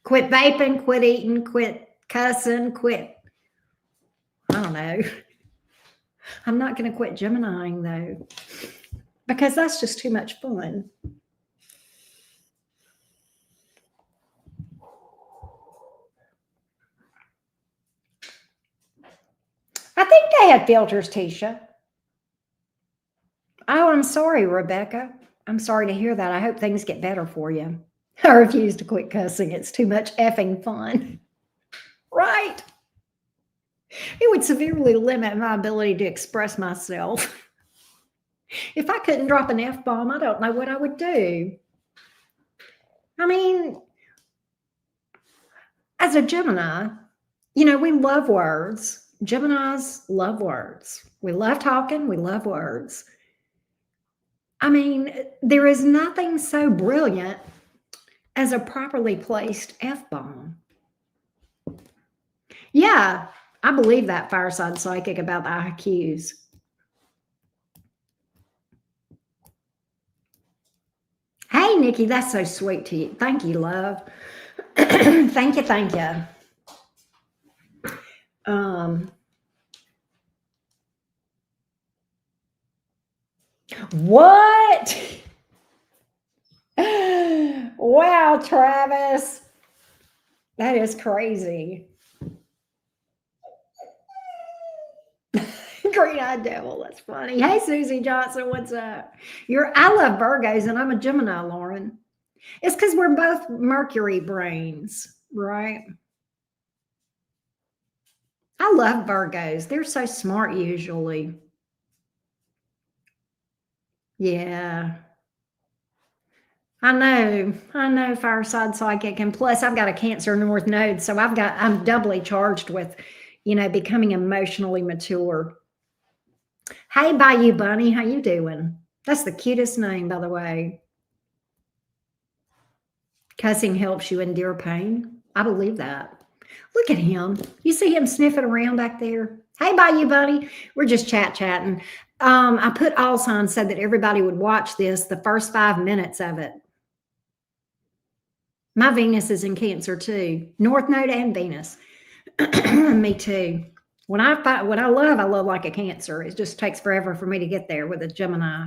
Quit vaping, quit eating, quit cussing, quit. I don't know. I'm not going to quit Geminiing though, because that's just too much fun. I think they had filters, Tisha. Oh, I'm sorry, Rebecca. I'm sorry to hear that. I hope things get better for you. I refuse to quit cussing. It's too much effing fun. Right. It would severely limit my ability to express myself. If I couldn't drop an F bomb, I don't know what I would do. I mean, as a Gemini, we love words. Geminis love words. We love talking, we love words. I mean, there is nothing so brilliant as a properly placed F bomb. Yeah, I believe that fireside psychic about the IQs. Hey, Nikki, that's so sweet to you. Thank you, love. Thank you, thank you. What? Wow, Travis. That is crazy. Green-eyed devil. That's funny. Hey, Susie Johnson, what's up? I love Virgos, and I'm a Gemini, Lauren. It's because we're both Mercury brains, right? I love Virgos. They're so smart usually. Yeah. I know, fireside psychic. And plus I've got a Cancer North Node, so I'm doubly charged with, becoming emotionally mature. Hey, Bayou Bunny, how you doing? That's the cutest name, by the way. Cussing helps you endure pain. I believe that. Look at him. You see him sniffing around back there? Hey, Bayou Bunny. We're just chatting. I put all signs so that everybody would watch this, the first 5 minutes of it. My Venus is in Cancer too. North Node and Venus. Me too. When I love like a Cancer. It just takes forever for me to get there with a Gemini.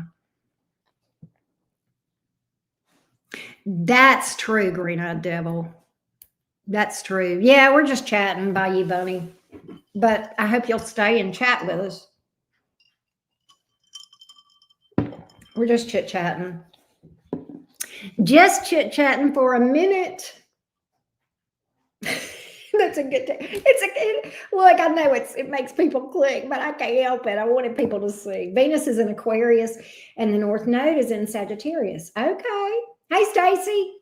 That's true, Green-eyed devil. That's true. Yeah, we're just chatting, Bayou Bunny. But I hope you'll stay and chat with us. We're just chit-chatting. Just chit-chatting for a minute. That's a good thing. Look, I know it makes people click, but I can't help it. I wanted people to see. Venus is in Aquarius and the North Node is in Sagittarius. Okay. Hey, Stacy.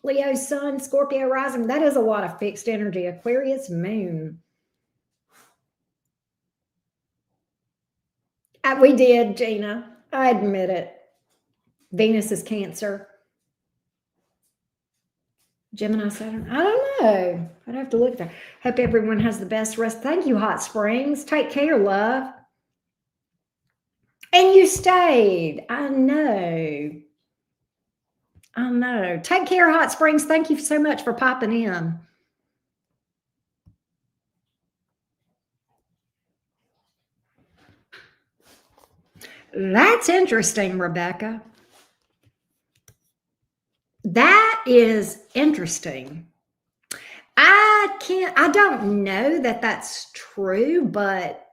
Leo Sun, Scorpio rising. That is a lot of fixed energy. Aquarius moon. We did, Gina. I admit it. Venus is Cancer. Gemini, Saturn. I don't know. I'd have to look there. Hope everyone has the best rest. Thank you, Hot Springs. Take care, love. And you stayed. I know. Take care, Hot Springs. Thank you so much for popping in. That's interesting, Rebecca. That is interesting. I don't know that that's true, but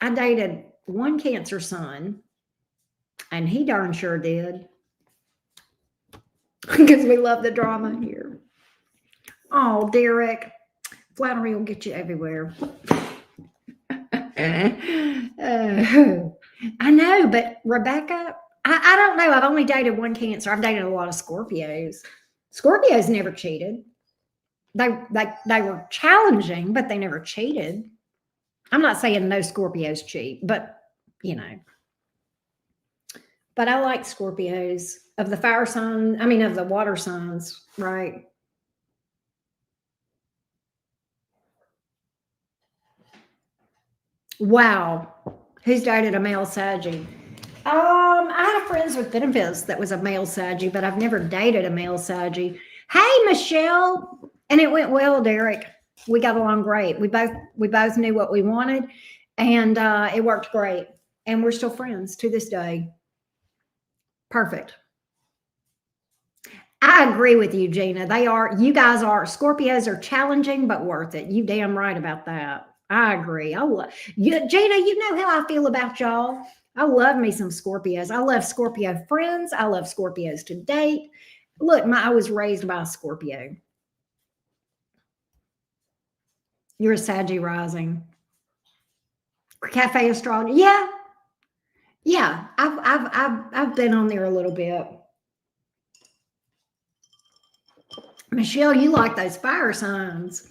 I dated one Cancer sun, and he darn sure did. Because we love the drama here. Oh, Derek, flattery will get you everywhere. I know, but Rebecca, I don't know. I've only dated one Cancer. I've dated a lot of Scorpios. Scorpios never cheated. They were challenging, but they never cheated. I'm not saying no Scorpios cheat, but But I like Scorpios of the fire sign. I mean, of the water signs, right? Wow. Who's dated a male Saggy? I had friends with benefits that was a male Saggy, but I've never dated a male Saggy. Hey, Michelle, and it went well, Derek. We got along great. We both knew what we wanted, and it worked great. And we're still friends to this day. Perfect. I agree with you, Gina. They are. You guys are. Scorpios are challenging but worth it. You damn right about that. I agree. I love you, Gina. You know how I feel about y'all. I love me some Scorpios. I love Scorpio friends. I love Scorpios to date. Look, I was raised by a Scorpio. You're a Saggy rising. Cafe astrology. Yeah, yeah. I've been on there a little bit. Michelle, you like those fire signs.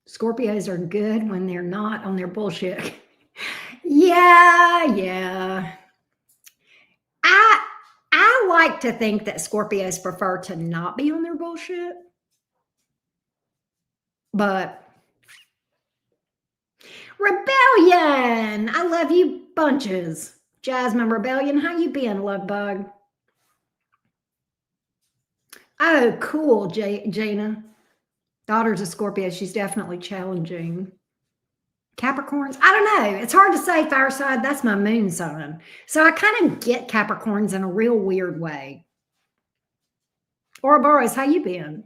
Scorpios are good when they're not on their bullshit. Yeah, yeah. I I like to think that Scorpios prefer to not be on their bullshit, but Rebellion. I love you bunches. Jasmine Rebellion, how you been, love bug? Oh, cool, Jana. Daughter's a Scorpio. She's definitely challenging. Capricorns, I don't know. It's hard to say, Fireside. That's my moon sign. So I kind of get Capricorns in a real weird way. Ouroboros, how you been?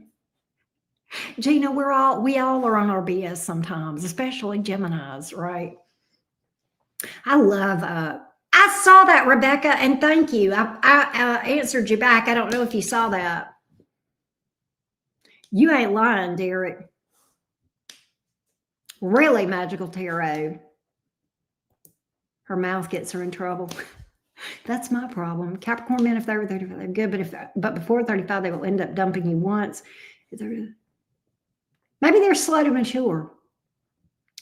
Gina, we all are on our BS sometimes, especially Geminis, right? I love I saw that, Rebecca, and thank you. I answered you back. I don't know if you saw that. You ain't lying, Derek. Really, Magical Tarot. Her mouth gets her in trouble. That's my problem. Capricorn men, if they were 35, they're good, but before 35, they will end up dumping you once. Maybe they're slow to mature.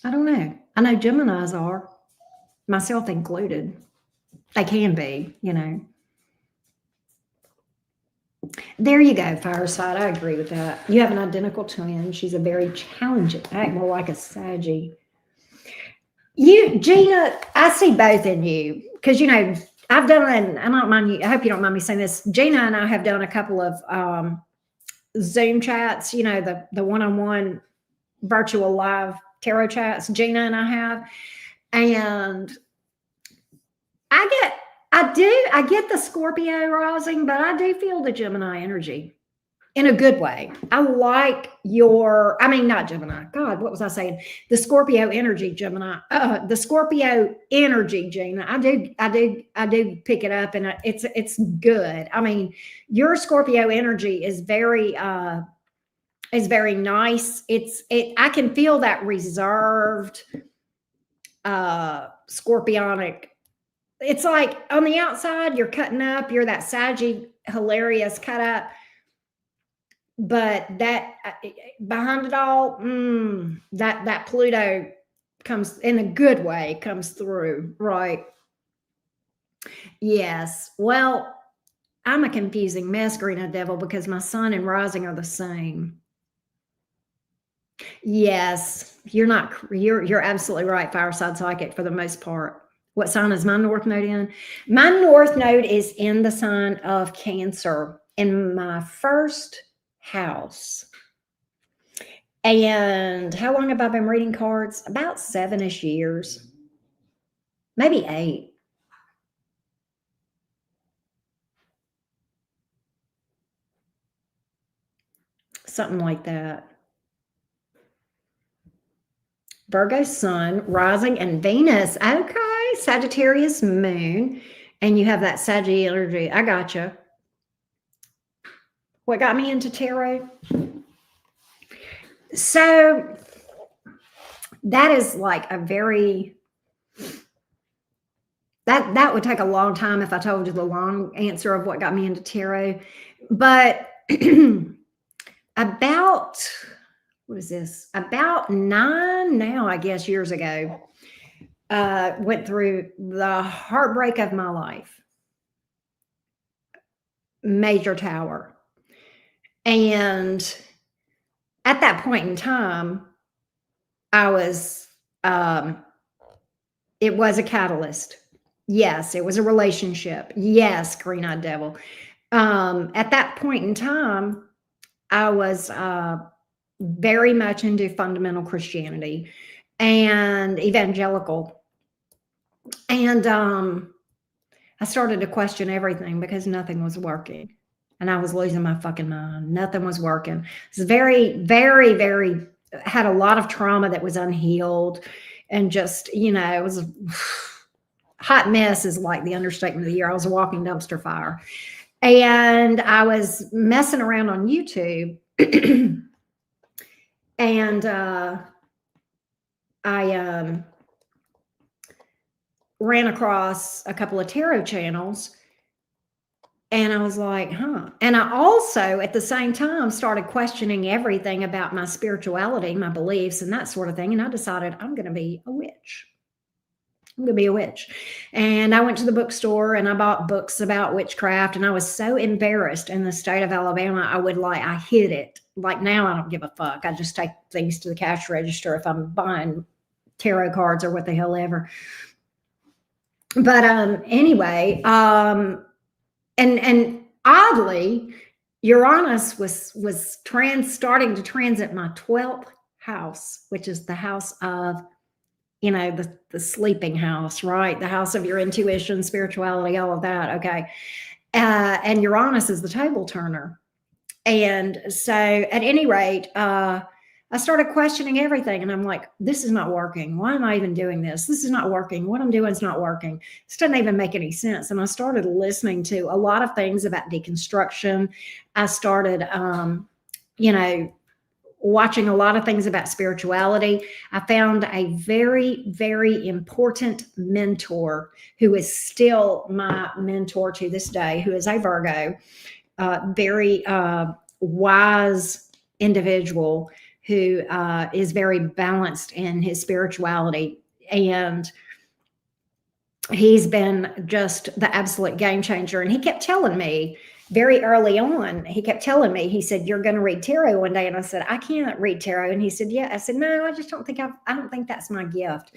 I don't know. I know Geminis are, myself included. They can be, you know. There you go, Fireside. I agree with that. You have an identical twin. She's a very challenging, act more like a Saggy. You, Gina, I see both in you because I've done. I don't mind you. I hope you don't mind me saying this. Gina and I have done a couple of Zoom chats. The one-on-one virtual live tarot chats. Gina and I have, and I get the Scorpio rising, but I do feel the Gemini energy in a good way. I like not Gemini. God, what was I saying? The Scorpio energy, Gemini. The Scorpio energy, Gina. I do pick it up, and it's good. I mean, your Scorpio energy is very nice. I can feel that reserved, scorpionic. It's like on the outside, you're cutting up, you're that Saggy, hilarious cut up. But that behind it all, that Pluto comes in a good way, comes through, right? Yes. Well, I'm a confusing mess, Green Devil, because my sun and rising are the same. Yes, you're absolutely right, Fireside Psychic, for the most part. What sign is my North Node in? My North Node is in the sign of Cancer in my first house. And how long have I been reading cards? About 7-ish years, maybe 8. Something like that. Virgo sun, rising, and Venus. Okay, Sagittarius moon. And you have that Saggy energy. I gotcha. What got me into tarot? So that is like a very that would take a long time if I told you the long answer of what got me into tarot. But about what is this? About 9 now, I guess, years ago, went through the heartbreak of my life. Major tower. And at that point in time, I was It was a catalyst. Yes, it was a relationship. Yes, green-eyed devil. At that point in time, I was very much into fundamental Christianity and evangelical. And I started to question everything because nothing was working. And I was losing my fucking mind. Nothing was working. It's very, very, very, had a lot of trauma that was unhealed. And just, it was a hot mess, is like the understatement of the year. I was a walking dumpster fire. And I was messing around on YouTube. And I ran across a couple of tarot channels, and I was like, huh. And I also, at the same time, started questioning everything about my spirituality, my beliefs, and that sort of thing. And I decided I'm going to be a witch. I'm going to be a witch. And I went to the bookstore and I bought books about witchcraft. And I was so embarrassed in the state of Alabama. I hid it. Like now, I don't give a fuck. I just take things to the cash register if I'm buying tarot cards or what the hell ever. But anyway, and oddly, Uranus was starting to transit my 12th house, which is the house of, the sleeping house, right? The house of your intuition, spirituality, all of that. Okay. And Uranus is the table turner. And so at any rate, I started questioning everything, and I'm like, this is not working. Why am I even doing this? This is not working. What I'm doing is not working. This doesn't even make any sense. And I started listening to a lot of things about deconstruction. I started, watching a lot of things about spirituality. I found a very, very important mentor who is still my mentor to this day, who is a Virgo, very wise individual who is very balanced in his spirituality. And he's been just the absolute game changer. And he kept telling me very early on, he said, you're going to read tarot one day. And I said, I can't read tarot. And he said, yeah. I said, no, I just don't think I don't think that's my gift.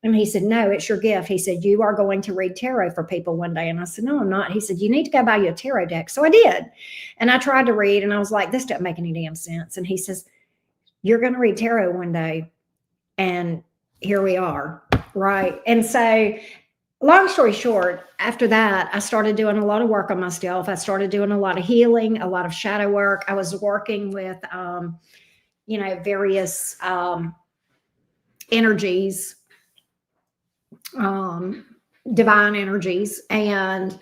And he said, no, it's your gift. He said, you are going to read tarot for people one day. And I said, no, I'm not. He said, you need to go buy you a tarot deck. So I did. And I tried to read, and I was like, this doesn't make any damn sense. And he says, you're going to read tarot one day. And here we are. Right. And so long story short, after that, I started doing a lot of work on myself. I started doing a lot of healing, a lot of shadow work. I was working with, various energies, divine energies, and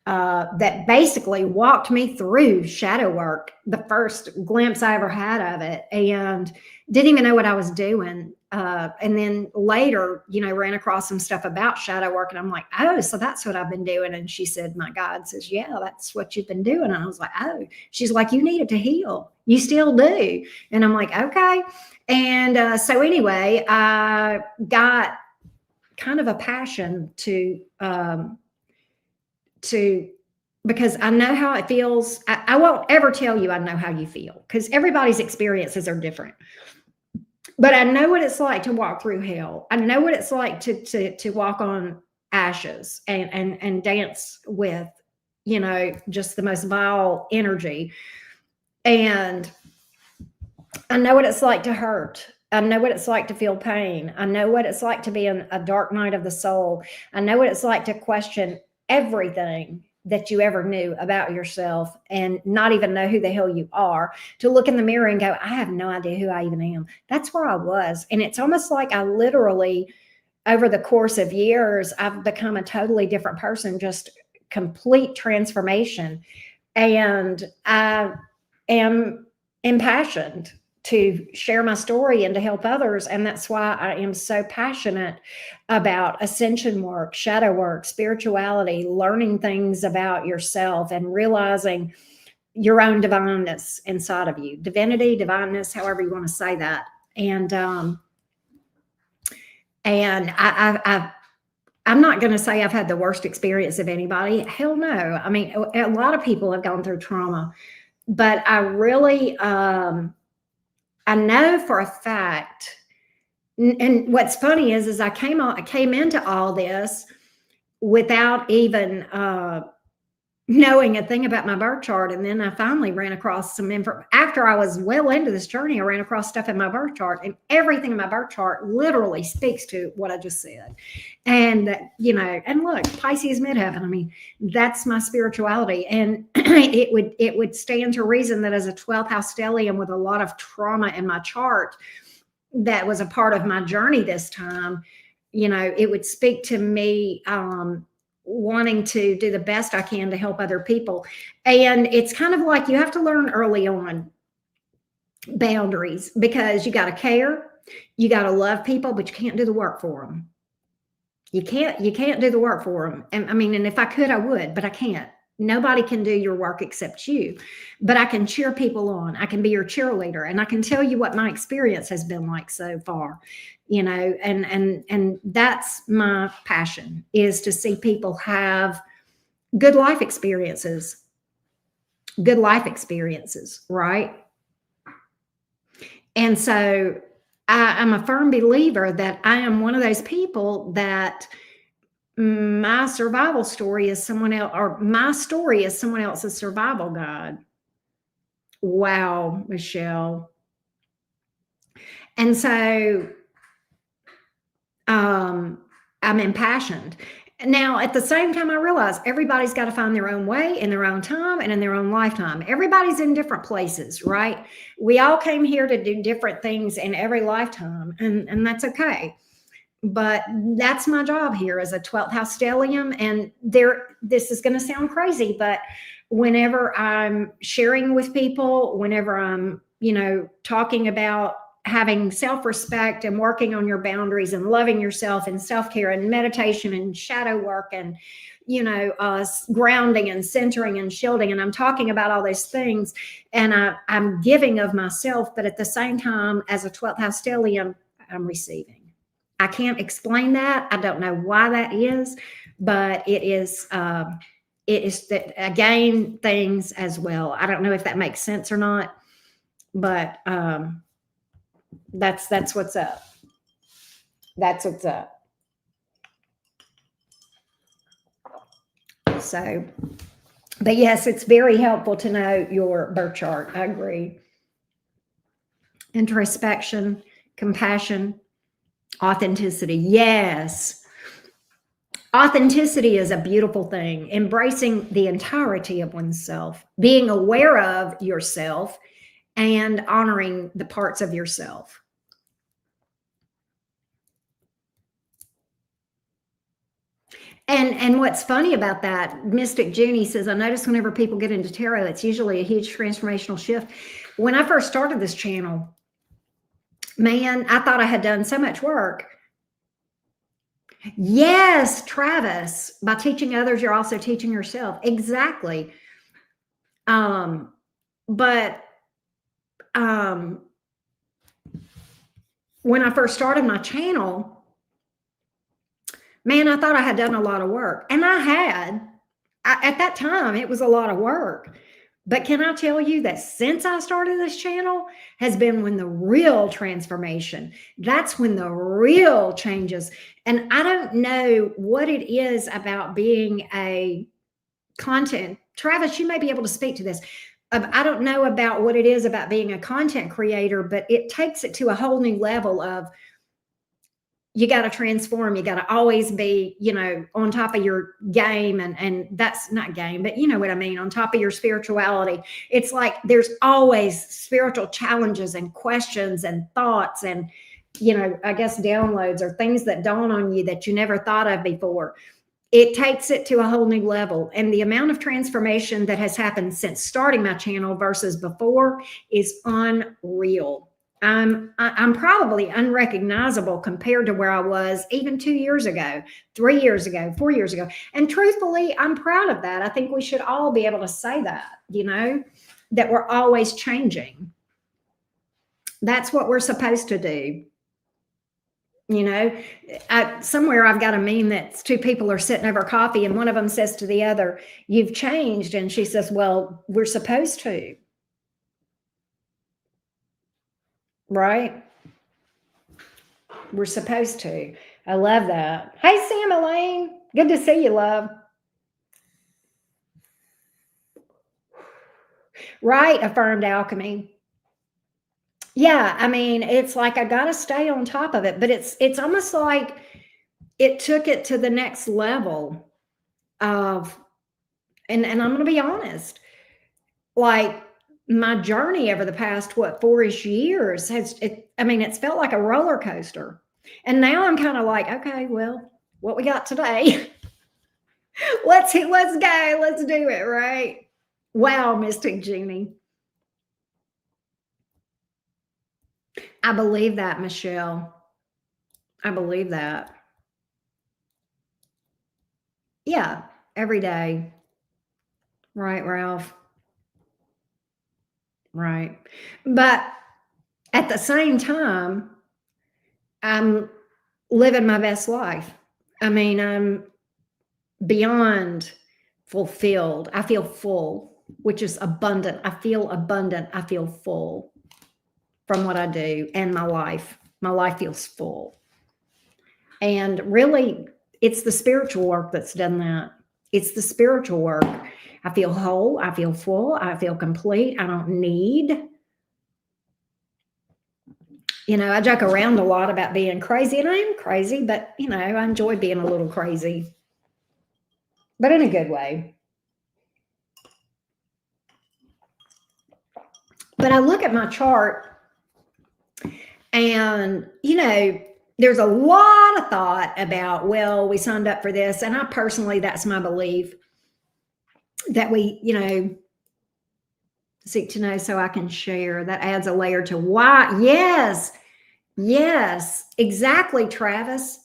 that basically walked me through shadow work, the first glimpse I ever had of it, and didn't even know what I was doing. And then later, ran across some stuff about shadow work, and I'm like, oh, so that's what I've been doing. And she said, my God says, yeah, that's what you've been doing. And I was like, oh. She's like, you needed to heal. You still do. And I'm like, okay. And so anyway, I got kind of a passion to because I know how it feels. I won't ever tell you I know how you feel, because everybody's experiences are different. But I know what it's like to walk through hell. I know what it's like to walk on ashes and dance with, just the most vile energy. And I know what it's like to hurt. I know what it's like to feel pain. I know what it's like to be in a dark night of the soul. I know what it's like to question everything that you ever knew about yourself and not even know who the hell you are, to look in the mirror and go, I have no idea who I even am. That's where I was. And it's almost like I literally, over the course of years, I've become a totally different person, just complete transformation. And I am impassioned to share my story and to help others. And that's why I am so passionate about ascension work, shadow work, spirituality, learning things about yourself and realizing your own divineness inside of you. Divinity, divineness, however you want to say that. And I'm not going to say I've had the worst experience of anybody. Hell no. I mean, a lot of people have gone through trauma, but I really, I know for a fact And what's funny is I came into all this without even knowing a thing about my birth chart. And then I finally ran across some info after I was well into this journey. I ran across stuff in my birth chart, and everything in my birth chart literally speaks to what I just said. And, and look, Pisces midheaven. I mean, that's my spirituality. And it would stand to reason that as a 12th house stellium with a lot of trauma in my chart, that was a part of my journey this time, it would speak to me wanting to do the best I can to help other people. And it's kind of like you have to learn early on boundaries, because you got to care, you got to love people, but you can't do the work for them. You can't do the work for them. And I mean, and if I could, I would, but I can't. Nobody can do your work except you. But I can cheer people on. I can be your cheerleader, and I can tell you what my experience has been like so far, and that's my passion, is to see people have good life experiences. Good life experiences, right? And so I'm a firm believer that I am one of those people that my survival story is someone else, or my story is someone else's survival guide. Wow, Michelle. And so I'm impassioned. Now, at the same time, I realize everybody's got to find their own way in their own time and in their own lifetime. Everybody's in different places, right? We all came here to do different things in every lifetime, and that's okay. But that's my job here as a 12th house stellium. And this is going to sound crazy, but whenever I'm sharing with people, whenever I'm, talking about having self-respect and working on your boundaries and loving yourself and self-care and meditation and shadow work and, grounding and centering and shielding, and I'm talking about all those things, and I'm giving of myself, but at the same time, as a 12th house stellium, I'm receiving. I can't explain that. I don't know why that is, but it is that, again, things as well. I don't know if that makes sense or not, but that's what's up. That's what's up. So, but yes, it's very helpful to know your birth chart. I agree. Introspection, compassion, authenticity. Yes. Authenticity is a beautiful thing. Embracing the entirety of oneself, being aware of yourself, and honoring the parts of yourself. And what's funny about that, Mystic Junie says, I notice whenever people get into tarot, it's usually a huge transformational shift. When I first started this channel, man, I thought I had done so much work. Yes, Travis, by teaching others, you're also teaching yourself. Exactly. But when I first started my channel, man, I thought I had done a lot of work, and I had. At that time, it was a lot of work. But can I tell you that since I started this channel has been when the real transformation, that's when the real changes. And I don't know what it is about being a content. Travis, you may be able to speak to this. I don't know about what it is about being a content creator, but it takes it to a whole new level of, you got to transform. You got to always be, on top of your game, and that's not game, but you know what I mean, on top of your spirituality. It's like there's always spiritual challenges and questions and thoughts and, I guess downloads or things that dawn on you that you never thought of before. It takes it to a whole new level. And the amount of transformation that has happened since starting my channel versus before is unreal. I'm probably unrecognizable compared to where I was even 2 years ago, 3 years ago, 4 years ago. And truthfully, I'm proud of that. I think we should all be able to say that, that we're always changing. That's what we're supposed to do. Somewhere I've got a meme that two people are sitting over coffee, and one of them says to the other, "You've changed." And she says, "Well, we're supposed to." Right? We're supposed to. I love that. Hey, Sam Elaine. Good to see you, love. Right, affirmed alchemy. Yeah, I mean, it's like I got to stay on top of it, but it's almost like it took it to the next level of, and I'm going to be honest, like my journey over the past what 4-ish years I mean, it's felt like a roller coaster. And now I'm kind of like, okay, well, what we got today? let's go, let's do it, right? Wow, Mystic Genie. I believe that, Michelle. I believe that. Yeah, every day. Right, Ralph. Right. But at the same time, I'm living my best life. I mean, I'm beyond fulfilled. I feel full, which is abundant. I feel abundant. I feel full from what I do and my life. My life feels full. And really, it's the spiritual work that's done that. It's the spiritual work. I feel whole. I feel full. I feel complete. I don't need. I joke around a lot about being crazy, and I am crazy, but, I enjoy being a little crazy, but in a good way. But I look at my chart and, there's a lot of thought about, well, we signed up for this. And I personally, that's my belief that we, seek to know so I can share. That adds a layer to why. Yes, exactly, Travis.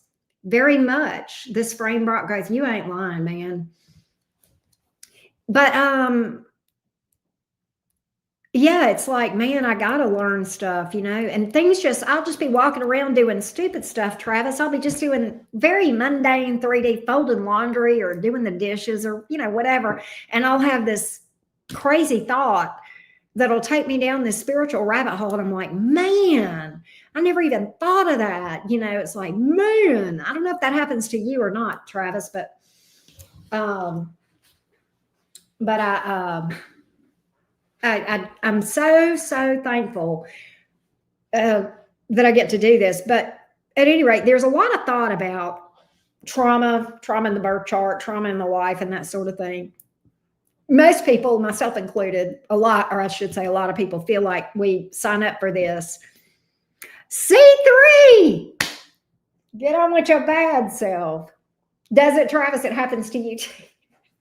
Very much. This frame brought growth. You ain't lying, man. But yeah, it's like, man, I gotta learn stuff, and I'll just be walking around doing stupid stuff, Travis. I'll be just doing very mundane 3D folding laundry or doing the dishes or, whatever. And I'll have this crazy thought that'll take me down this spiritual rabbit hole. And I'm like, man, I never even thought of that. It's like, man, I don't know if that happens to you or not, Travis, but I'm so thankful that I get to do this. But at any rate, there's a lot of thought about trauma in the birth chart, trauma in the life, and that sort of thing. Most people, myself included, a lot of people feel like we sign up for this. C3, get on with your bad self. Does it, Travis? It happens to you too.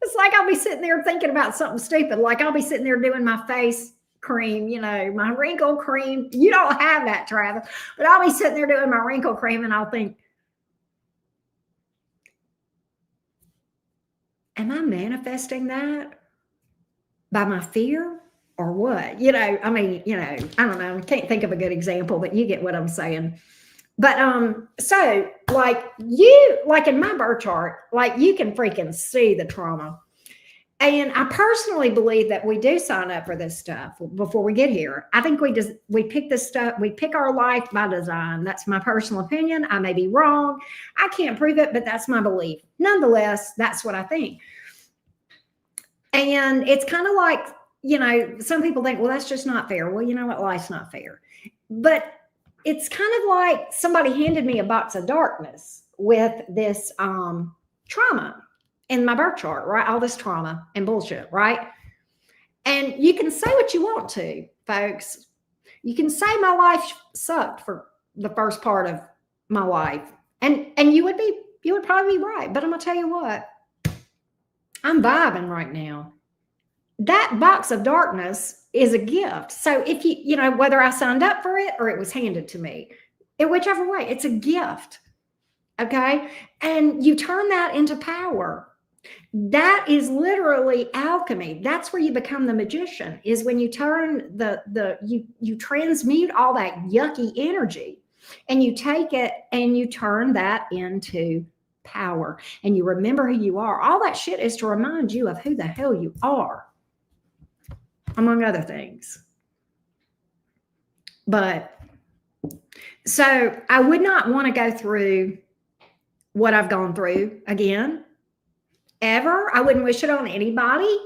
It's like I'll be sitting there thinking about something stupid. Like I'll be sitting there doing my face cream, my wrinkle cream. You don't have that, Travis. But I'll be sitting there doing my wrinkle cream and I'll think, am I manifesting that by my fear or what? I don't know. I can't think of a good example, but you get what I'm saying. But so like in my birth chart, like you can freaking see the trauma. And I personally believe that we do sign up for this stuff before we get here. I think we pick this stuff, we pick our life by design. That's my personal opinion. I may be wrong. I can't prove it, but that's my belief. Nonetheless, that's what I think. And it's kind of like, some people think, well, that's just not fair. Well, you know what? Life's not fair. But it's kind of like somebody handed me a box of darkness with this trauma in my birth chart, right? All this trauma and bullshit, right? And you can say what you want to, folks. You can say my life sucked for the first part of my life. And you would probably be right. But I'm gonna tell you what, I'm vibing right now. That box of darkness is a gift. So if whether I signed up for it or it was handed to me, in whichever way, it's a gift. Okay. And you turn that into power. That is literally alchemy. That's where you become the magician, is when you turn you transmute all that yucky energy and you take it and you turn that into power. And you remember who you are. All that shit is to remind you of who the hell you are, among other things. But So I would not want to go through what I've gone through again, ever. I wouldn't wish it on anybody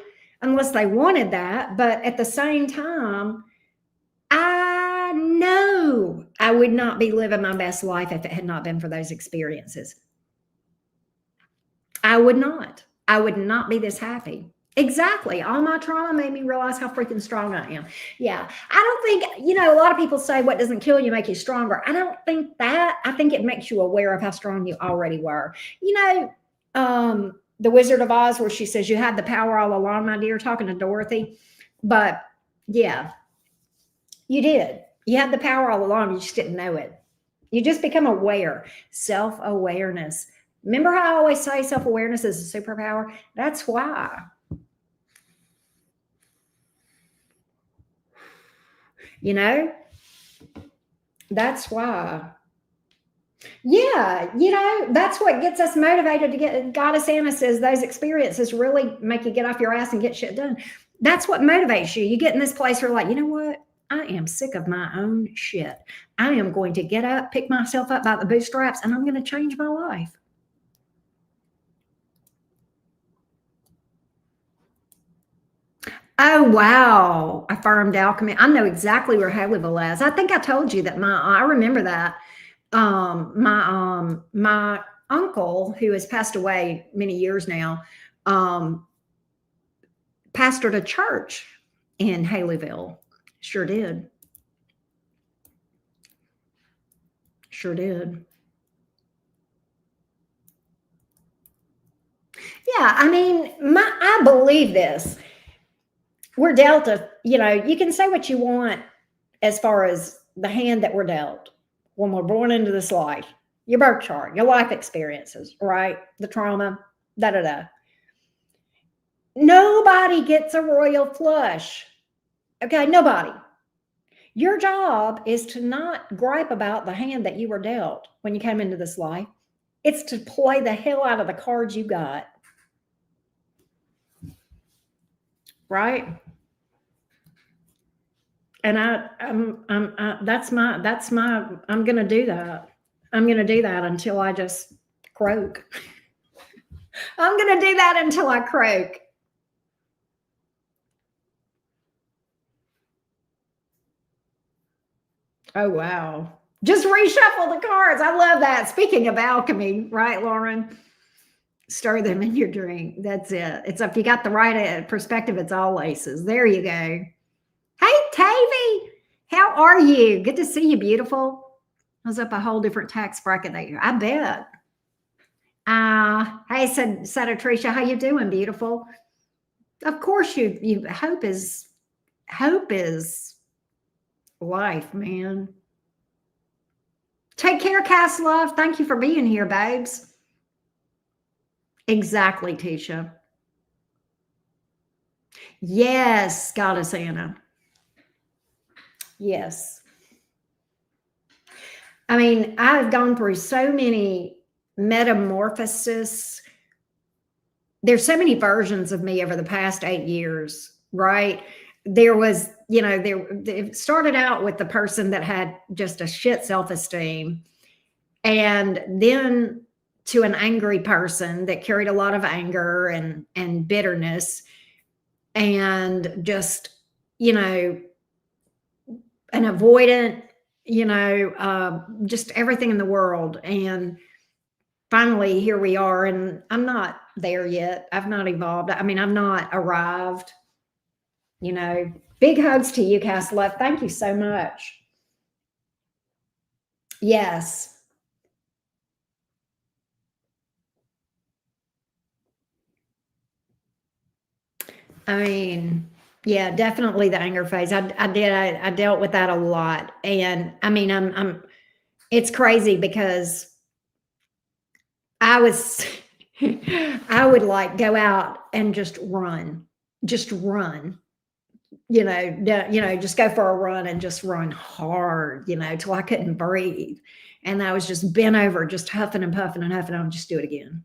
unless they wanted that. But at the same time, I know I would not be living my best life if it had not been for those experiences. I would not. I would not be this happy. Exactly. All my trauma made me realize how freaking strong I am. Yeah. I don't think, a lot of people say what doesn't kill you make you stronger. I don't think that. I think it makes you aware of how strong you already were. The Wizard of Oz, where she says, "You had the power all along, my dear," talking to Dorothy. But yeah, you did. You had the power all along. You just didn't know it. You just become aware. Self awareness. Remember how I always say self awareness is a superpower? That's why. You know, that's why. Yeah, that's what gets us motivated to get. Goddess Anna says those experiences really make you get off your ass and get shit done. That's what motivates you. You get in this place where, like, you know what? I am sick of my own shit. I am going to get up, pick myself up by the bootstraps, and I'm going to change my life. Oh wow! Affirmed alchemy. I know exactly where Haleyville is. I think I told you that I remember that. My uncle, who has passed away many years now, um, pastored a church in Haleyville. Sure did. Sure did. Yeah, I mean, I believe this. We're dealt a, you can say what you want as far as the hand that we're dealt when we're born into this life, your birth chart, your life experiences, right? The trauma, da da da. Nobody gets a royal flush. Okay, nobody. Your job is to not gripe about the hand that you were dealt when you came into this life. It's to play the hell out of the cards you got. Right? And I'm going to do that. I'm going to do that until I just croak. I'm going to do that until I croak. Oh, wow. Just reshuffle the cards. I love that. Speaking of alchemy, right, Lauren? Stir them in your drink. That's it. It's if you got the right perspective, it's all aces. There you go. Hey, Tavy, how are you? Good to see you, beautiful. I was up a whole different tax bracket there. I bet. Hey, said Tricia, how you doing, beautiful? Of course, you hope is life, man. Take care, Cass Love. Thank you for being here, babes. Exactly, Tisha. Yes, Goddess Anna. Yes. I mean, I've gone through so many metamorphoses. There's so many versions of me over the past 8 years, right? There was, it started out with the person that had just a shit self-esteem, and then to an angry person that carried a lot of anger and bitterness, and just, an avoidant, just everything in the world. And finally, here we are, and I'm not there yet. I've not evolved. I mean, I've not arrived. Big hugs to you, Cass Love. Thank you so much. Yes. I mean, yeah, definitely the anger phase. I dealt with that a lot. And I mean, it's crazy because I was, I would like go out and just run, just just go for a run and just run hard, till I couldn't breathe. And I was just bent over, just huffing and puffing and huffing. I'll just do it again.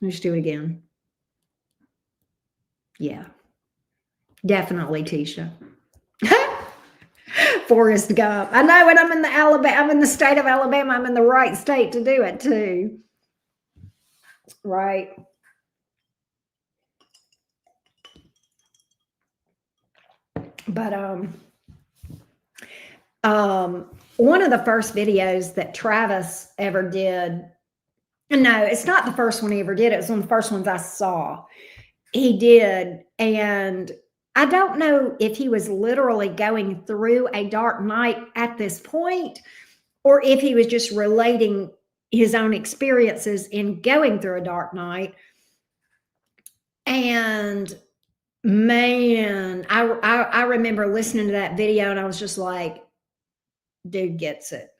Just do it again. Yeah, definitely, Tisha. Forrest Gump. I know, when I'm in the Alabama, I'm in the state of Alabama. I'm in the right state to do it too. Right. But one of the first videos that Travis ever did. No, it's not the first one he ever did. It was one of the first ones I saw. He did, and I don't know if he was literally going through a dark night at this point, or if he was just relating his own experiences in going through a dark night. And man, I remember listening to that video, and I was just like, dude gets it.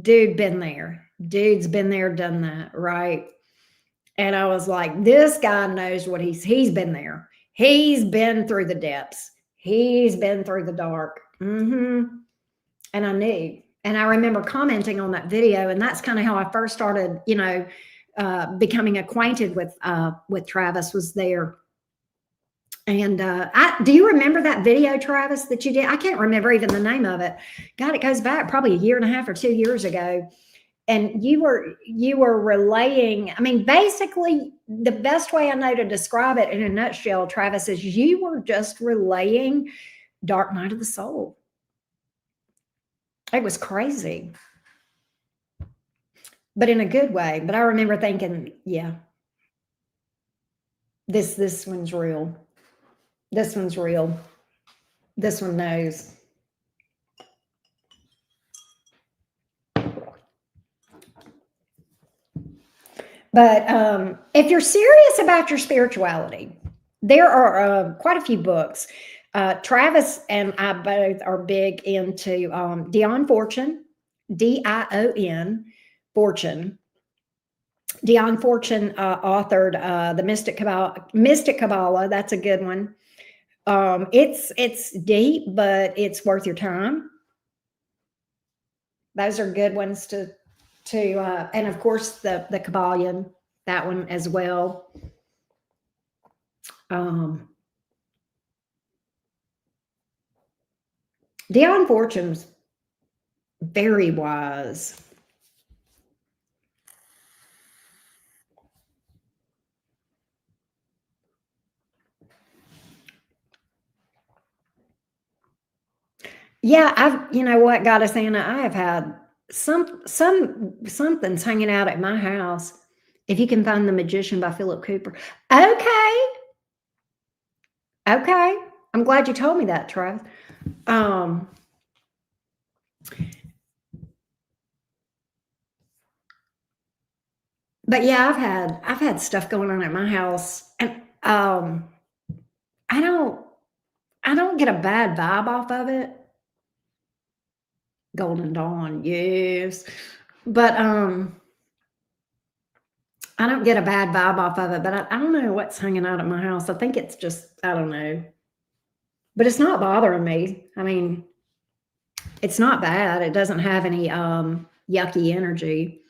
Dude been there. Dude's been there, done that, right? And I was like, this guy knows what he's been there. He's been through the depths. He's been through the dark. And I knew. And I remember commenting on that video, and that's kind of how I first started, becoming acquainted with Travis, was there. And do you remember that video, Travis, that you did? I can't remember even the name of it. God, it goes back probably a year and a half or 2 years ago. And you were relaying, I mean, basically the best way I know to describe it in a nutshell, Travis, is you were just relaying Dark Night of the Soul. It was crazy, but in a good way. But I remember thinking, yeah, this one's real. This one's real. This one knows. But if you're serious about your spirituality, there are quite a few books. Travis and I both are big into Dion Fortune, Dion Fortune. Dion Fortune authored the Mystic Kabbalah. That's a good one. It's deep, but it's worth your time. Those are good ones to and of course the Kabbalion, that one as well. Dion Fortune's very wise. Yeah, you know what, Goddess Anna, I have had something's hanging out at my house. If you can find The Magician by Philip Cooper. Okay. I'm glad you told me that, Trav. But yeah, I've had stuff going on at my house, and I don't get a bad vibe off of it. Golden Dawn, yes. But I don't get a bad vibe off of it, but I don't know what's hanging out at my house. I think it's just, I don't know. But it's not bothering me. I mean, it's not bad. It doesn't have any yucky energy.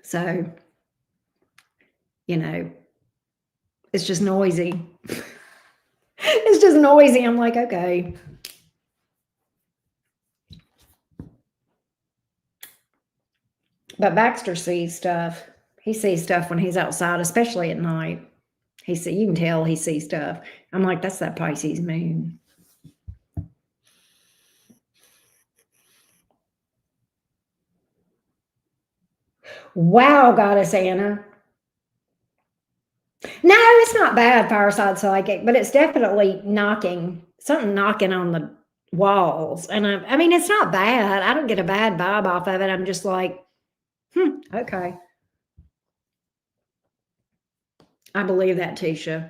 So, it's just noisy. It's just noisy. I'm like, okay. But Baxter sees stuff. He sees stuff when he's outside, especially at night. You can tell he sees stuff. I'm like, that's that Pisces moon. Wow, Goddess Anna. No, it's not bad, Fireside Psychic, but it's definitely something knocking on the walls. And I mean, it's not bad. I don't get a bad vibe off of it. I'm just like, okay. I believe that, Tisha.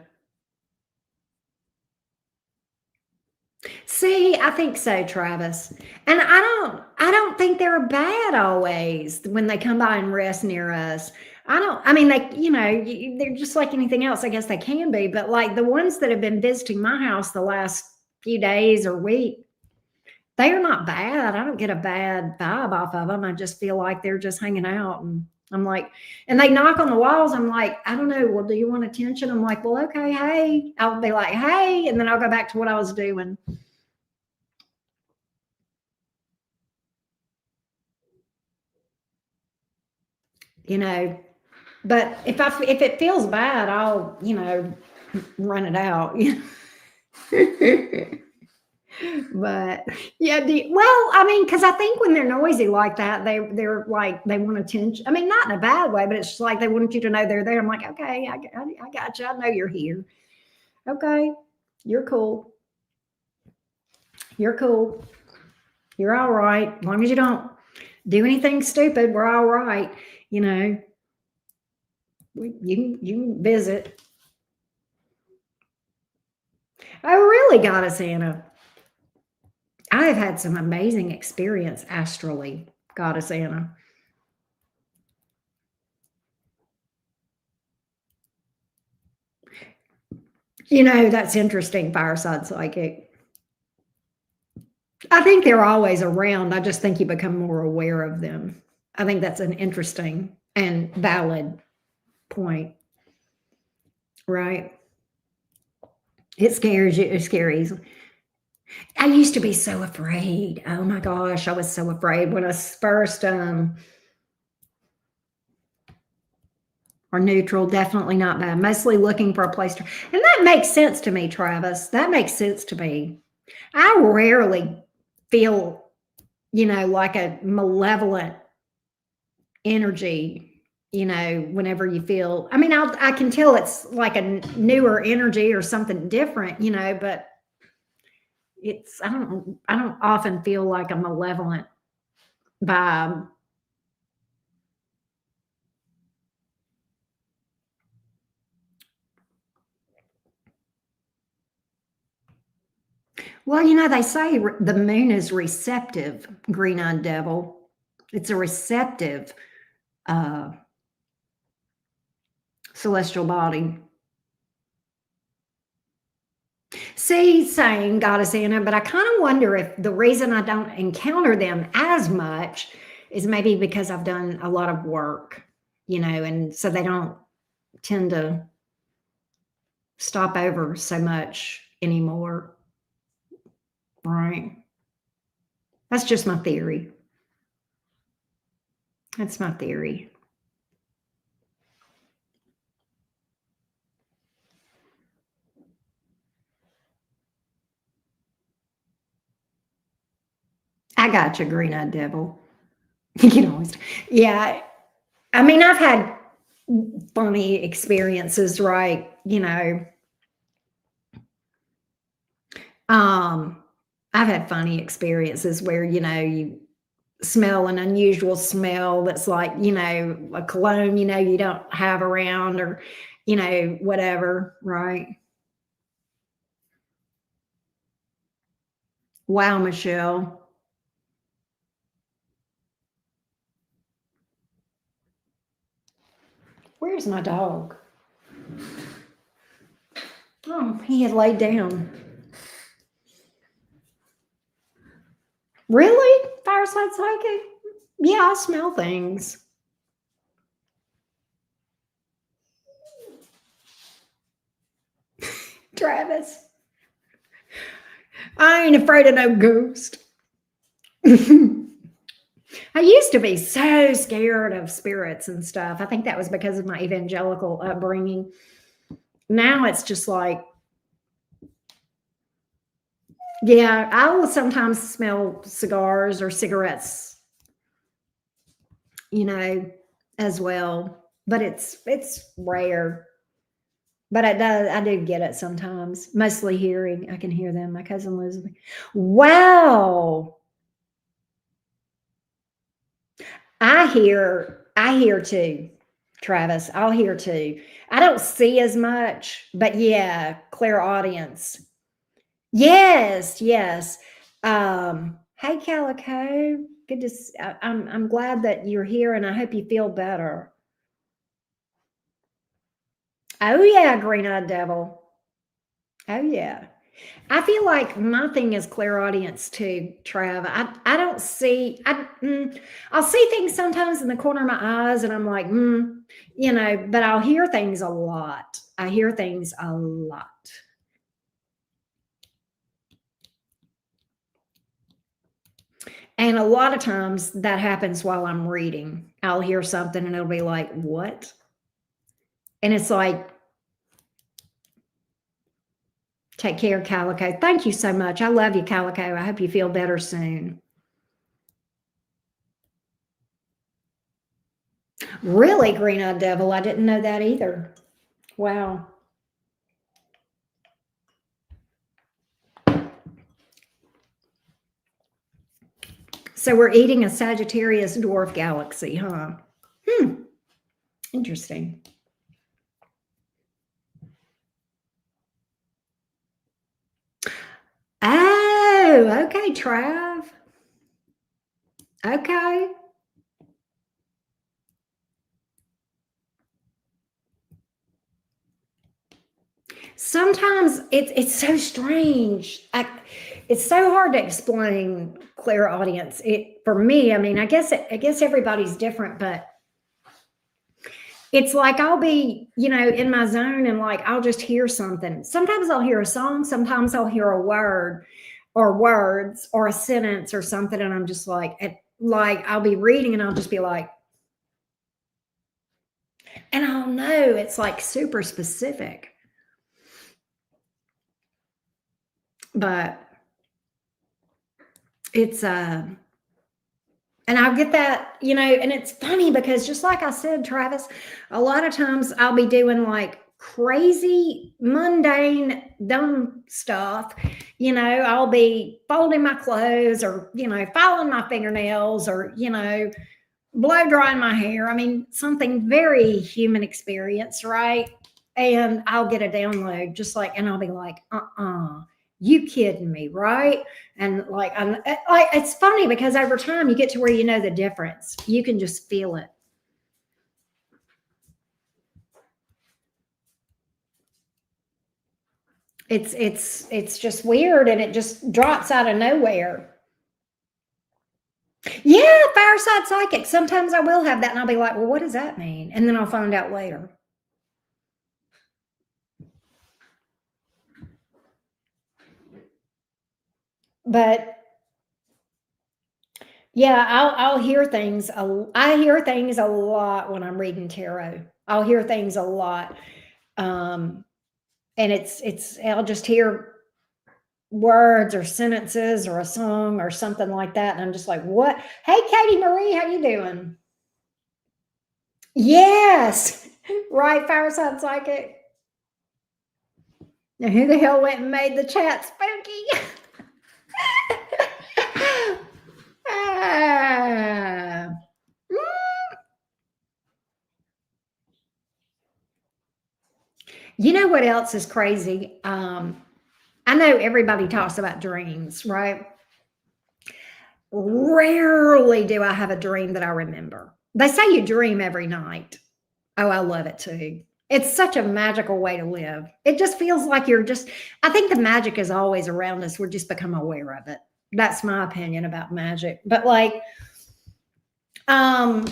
See, I think so, Travis. And I don't think they're bad always when they come by and rest near us. I mean, they're just like anything else. I guess they can be, but like the ones that have been visiting my house the last few days or week, they are not bad. I don't get a bad vibe off of them. I just feel like they're just hanging out and I'm like, and they knock on the walls. I'm like, I don't know. Well, do you want attention? I'm like, well, okay, hey. I'll be like, hey, and then I'll go back to what I was doing. You know, but if it feels bad, I'll run it out. But yeah, well, I mean, because I think when they're noisy like that, they're like they want attention. I mean, not in a bad way, but it's just like they want you to know they're there. I'm like, okay, I got you. I know you're here. Okay, you're cool. You're cool. You're all right. As long as you don't do anything stupid, we're all right. You know, you can visit. Oh, really, Goddess Anna? I have had some amazing experience astrally, Goddess Anna. That's interesting, Fireside Psychic. I think they're always around. I just think you become more aware of them. I think that's an interesting and valid point, right? It scares you. It scares. I used to be so afraid. Oh my gosh, I was so afraid when I first or neutral, definitely not bad. Mostly looking for a place to, and that makes sense to me, Travis. That makes sense to me. I rarely feel, like a malevolent energy, whenever you feel, I mean, I can tell it's like a newer energy or something different, but I don't often feel like a malevolent vibe. Well, they say the moon is receptive, green-eyed devil. It's a receptive uh, celestial body. See, saying Goddess Anna, but I kind of wonder if the reason I don't encounter them as much is maybe because I've done a lot of work, and so they don't tend to stop over so much anymore. Right. That's just my theory. That's my theory. I got you, green eyed devil. You can always, yeah. I mean, I've had funny experiences, right? Um, I've had funny experiences where, you smell an unusual smell that's like, a cologne, you don't have around or, whatever, right? Wow, Michelle. Where's my dog? Oh, he had laid down. Really? Fireside psychic? Yeah, I smell things. Travis, I ain't afraid of no ghost. I used to be so scared of spirits and stuff. I think that was because of my evangelical upbringing. Now it's just like, yeah, I will sometimes smell cigars or cigarettes, you know, as well, but it's rare. But I do get it sometimes. Mostly hearing. I can hear them. My cousin Elizabeth. Wow. I hear too, Travis. I'll hear too. I don't see as much, but yeah, clairaudience. Yes, yes. Hey Calico, good to I'm glad that you're here and I hope you feel better. Oh yeah, green-eyed devil. Oh yeah. I feel like my thing is clairaudience too, Trav. I don't see I'll see things sometimes in the corner of my eyes, and I'm like, but I'll hear things a lot. I hear things a lot. And a lot of times that happens while I'm reading. I'll hear something and it'll be like, what? And it's like, take care, Calico. Thank you so much. I love you, Calico. I hope you feel better soon. Really, Green Eyed Devil? I didn't know that either. Wow. So we're eating a Sagittarius dwarf galaxy, huh? Interesting. Oh, okay, Trav. Okay. Sometimes it's so strange. It's so hard to explain clairaudience. It for me. I mean, I guess everybody's different, but it's like I'll be, in my zone and like I'll just hear something. Sometimes I'll hear a song. Sometimes I'll hear a word, or words, or a sentence, or something, and I'm just like I'll be reading and I'll just be like, and I'll know it's like super specific, but it's and I'll get that, and it's funny because just like I said, Travis, a lot of times I'll be doing like crazy, mundane, dumb stuff. I'll be folding my clothes, or, filing my fingernails, or, blow drying my hair. I mean, something very human experience, right? And I'll get a download just like, and I'll be like, you kidding me, right? And like it's funny because over time you get to where you know the difference. You can just feel it. It's just weird, and it just drops out of nowhere. Yeah, fireside psychic. Sometimes I will have that and I'll be like, well, what does that mean? And then I'll find out later. But yeah, I'll hear things. I hear things a lot when I'm reading tarot. I'll hear things a lot, um, and it's I'll just hear words or sentences or a song or something like that, and I'm just like, what? Hey, Katie Marie, how you doing? Yes, right, fireside psychic. Now, who the hell went and made the chat spooky? Ah. You know what else is crazy? I know everybody talks about dreams, right? Rarely do I have a dream that I remember. They say you dream every night. Oh, I love it too. It's such a magical way to live. It just feels like I think the magic is always around us. We're just become aware of it. That's my opinion about magic. But like, um,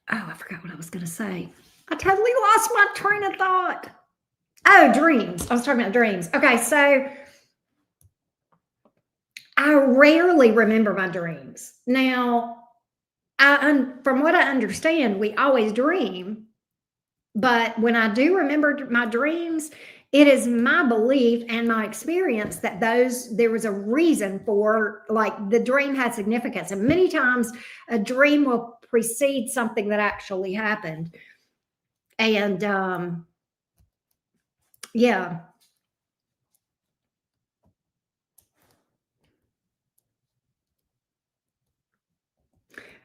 oh, I forgot what I was going to say. I totally lost my train of thought. Oh, dreams. I was talking about dreams. Okay, so I rarely remember my dreams. Now, from what I understand, we always dream. But when I do remember my dreams, it is my belief and my experience that there was a reason for, like, the dream had significance. And many times a dream will precede something that actually happened. And yeah.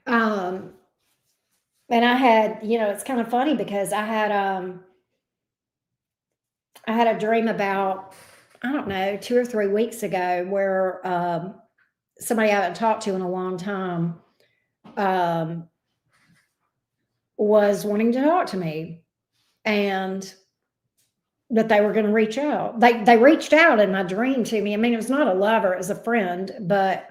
Um, and I had, it's kind of funny because I had a dream about, I don't know, 2 or 3 weeks ago where somebody I haven't talked to in a long time um, was wanting to talk to me. And that they were going to reach out. They reached out in my dream to me. I mean, it was not a lover, it was a friend, but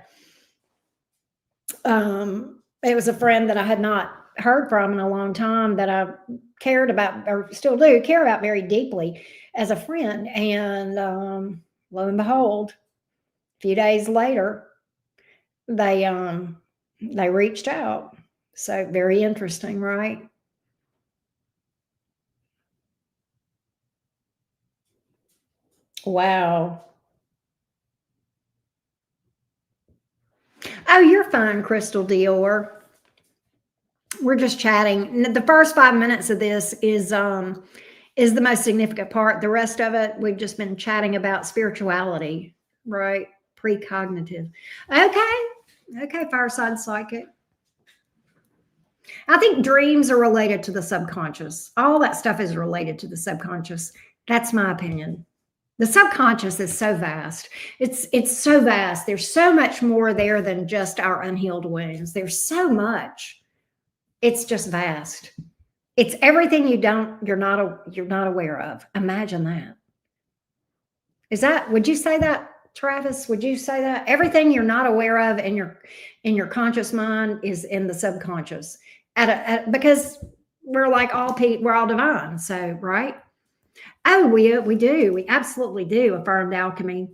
it was a friend that I had not heard from in a long time, that I cared about, or still do care about very deeply as a friend. And lo and behold, a few days later, they they reached out. So very interesting, right? Wow. Oh, you're fine, Crystal Dior. We're just chatting. The first 5 minutes of this is the most significant part. The rest of it, we've just been chatting about spirituality, right? Precognitive. Okay. Okay, fireside psychic. I think dreams are related to the subconscious. All that stuff is related to the subconscious. That's my opinion. The subconscious is so vast. It's so vast. There's so much more there than just our unhealed wounds. There's so much. It's just vast. It's everything you're not aware of. Imagine that. Would you say that, Travis? Would you say that everything you're not aware of in your conscious mind is in the subconscious? Because we're all divine. So, right? Oh, we do. We absolutely do. Affirmed alchemy.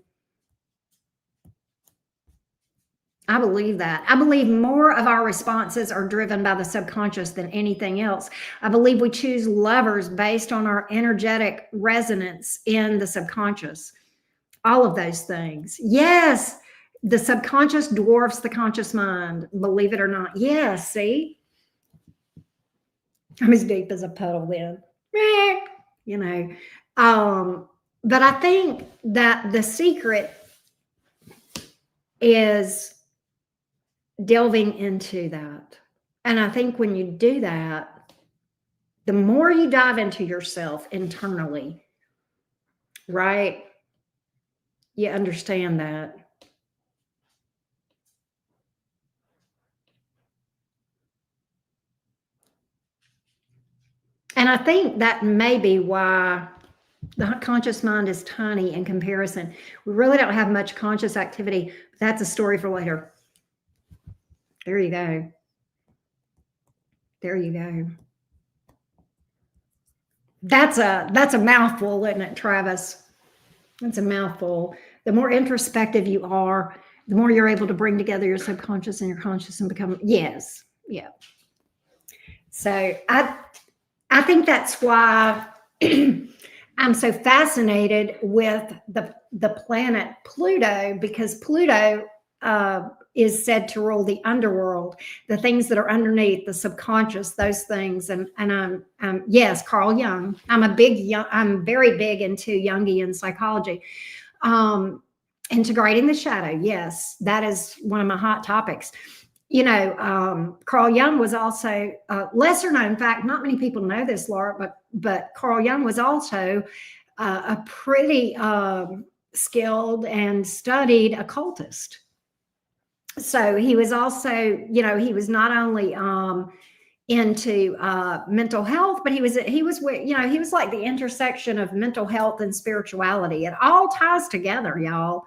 I believe that. I believe more of our responses are driven by the subconscious than anything else. I believe we choose lovers based on our energetic resonance in the subconscious. All of those things. Yes, the subconscious dwarfs the conscious mind, believe it or not. Yes, see? I'm as deep as a puddle then. You know. But I think that the secret is delving into that. And I think when you do that, the more you dive into yourself internally, right? You understand that. And I think that may be why the conscious mind is tiny in comparison. We really don't have much conscious activity. That's a story for later. There you go. There you go. That's a mouthful, isn't it, Travis? That's a mouthful. The more introspective you are, the more you're able to bring together your subconscious and your conscious and become, yes, yeah. So I think that's why I'm so fascinated with the planet Pluto, because Pluto is said to rule the underworld, the things that are underneath the subconscious, those things. And yes, Carl Jung. I'm very big into Jungian psychology. Integrating the shadow. Yes, that is one of my hot topics. Carl Jung was also lesser known. In fact, not many people know this, Laura, but Carl Jung was also a pretty skilled and studied occultist. So he was also, he was not only into mental health, but he was he was like the intersection of mental health and spirituality. It all ties together, y'all.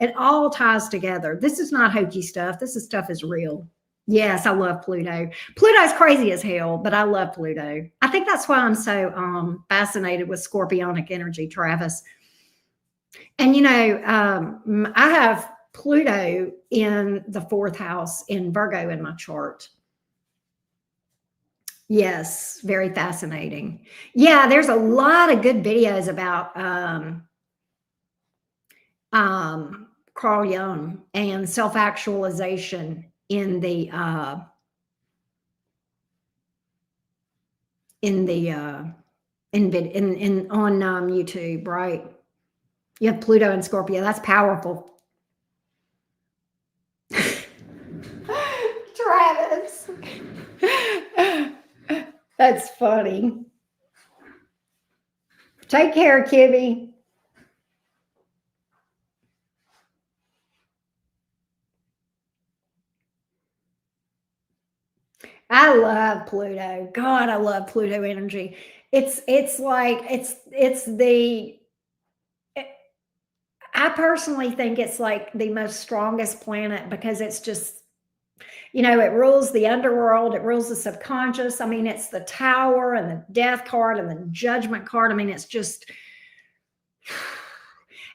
It all ties together. This is not hokey stuff. Stuff is real. Yes, I love Pluto. Pluto's crazy as hell, but I love Pluto. I think that's why I'm so fascinated with scorpionic energy, Travis. And I have Pluto in the fourth house in Virgo in my chart. Yes, very fascinating. Yeah, there's a lot of good videos about Carl Jung and self-actualization in the in on YouTube, right? You have Pluto and Scorpio. That's powerful. Travis. That's funny. Take care, Kibby. I love Pluto. God, I love Pluto energy. It's like it's the I personally think it's like the most strongest planet because it's just, it rules the underworld, it rules the subconscious. I mean, it's the tower and the death card and the judgment card. I mean, it's just,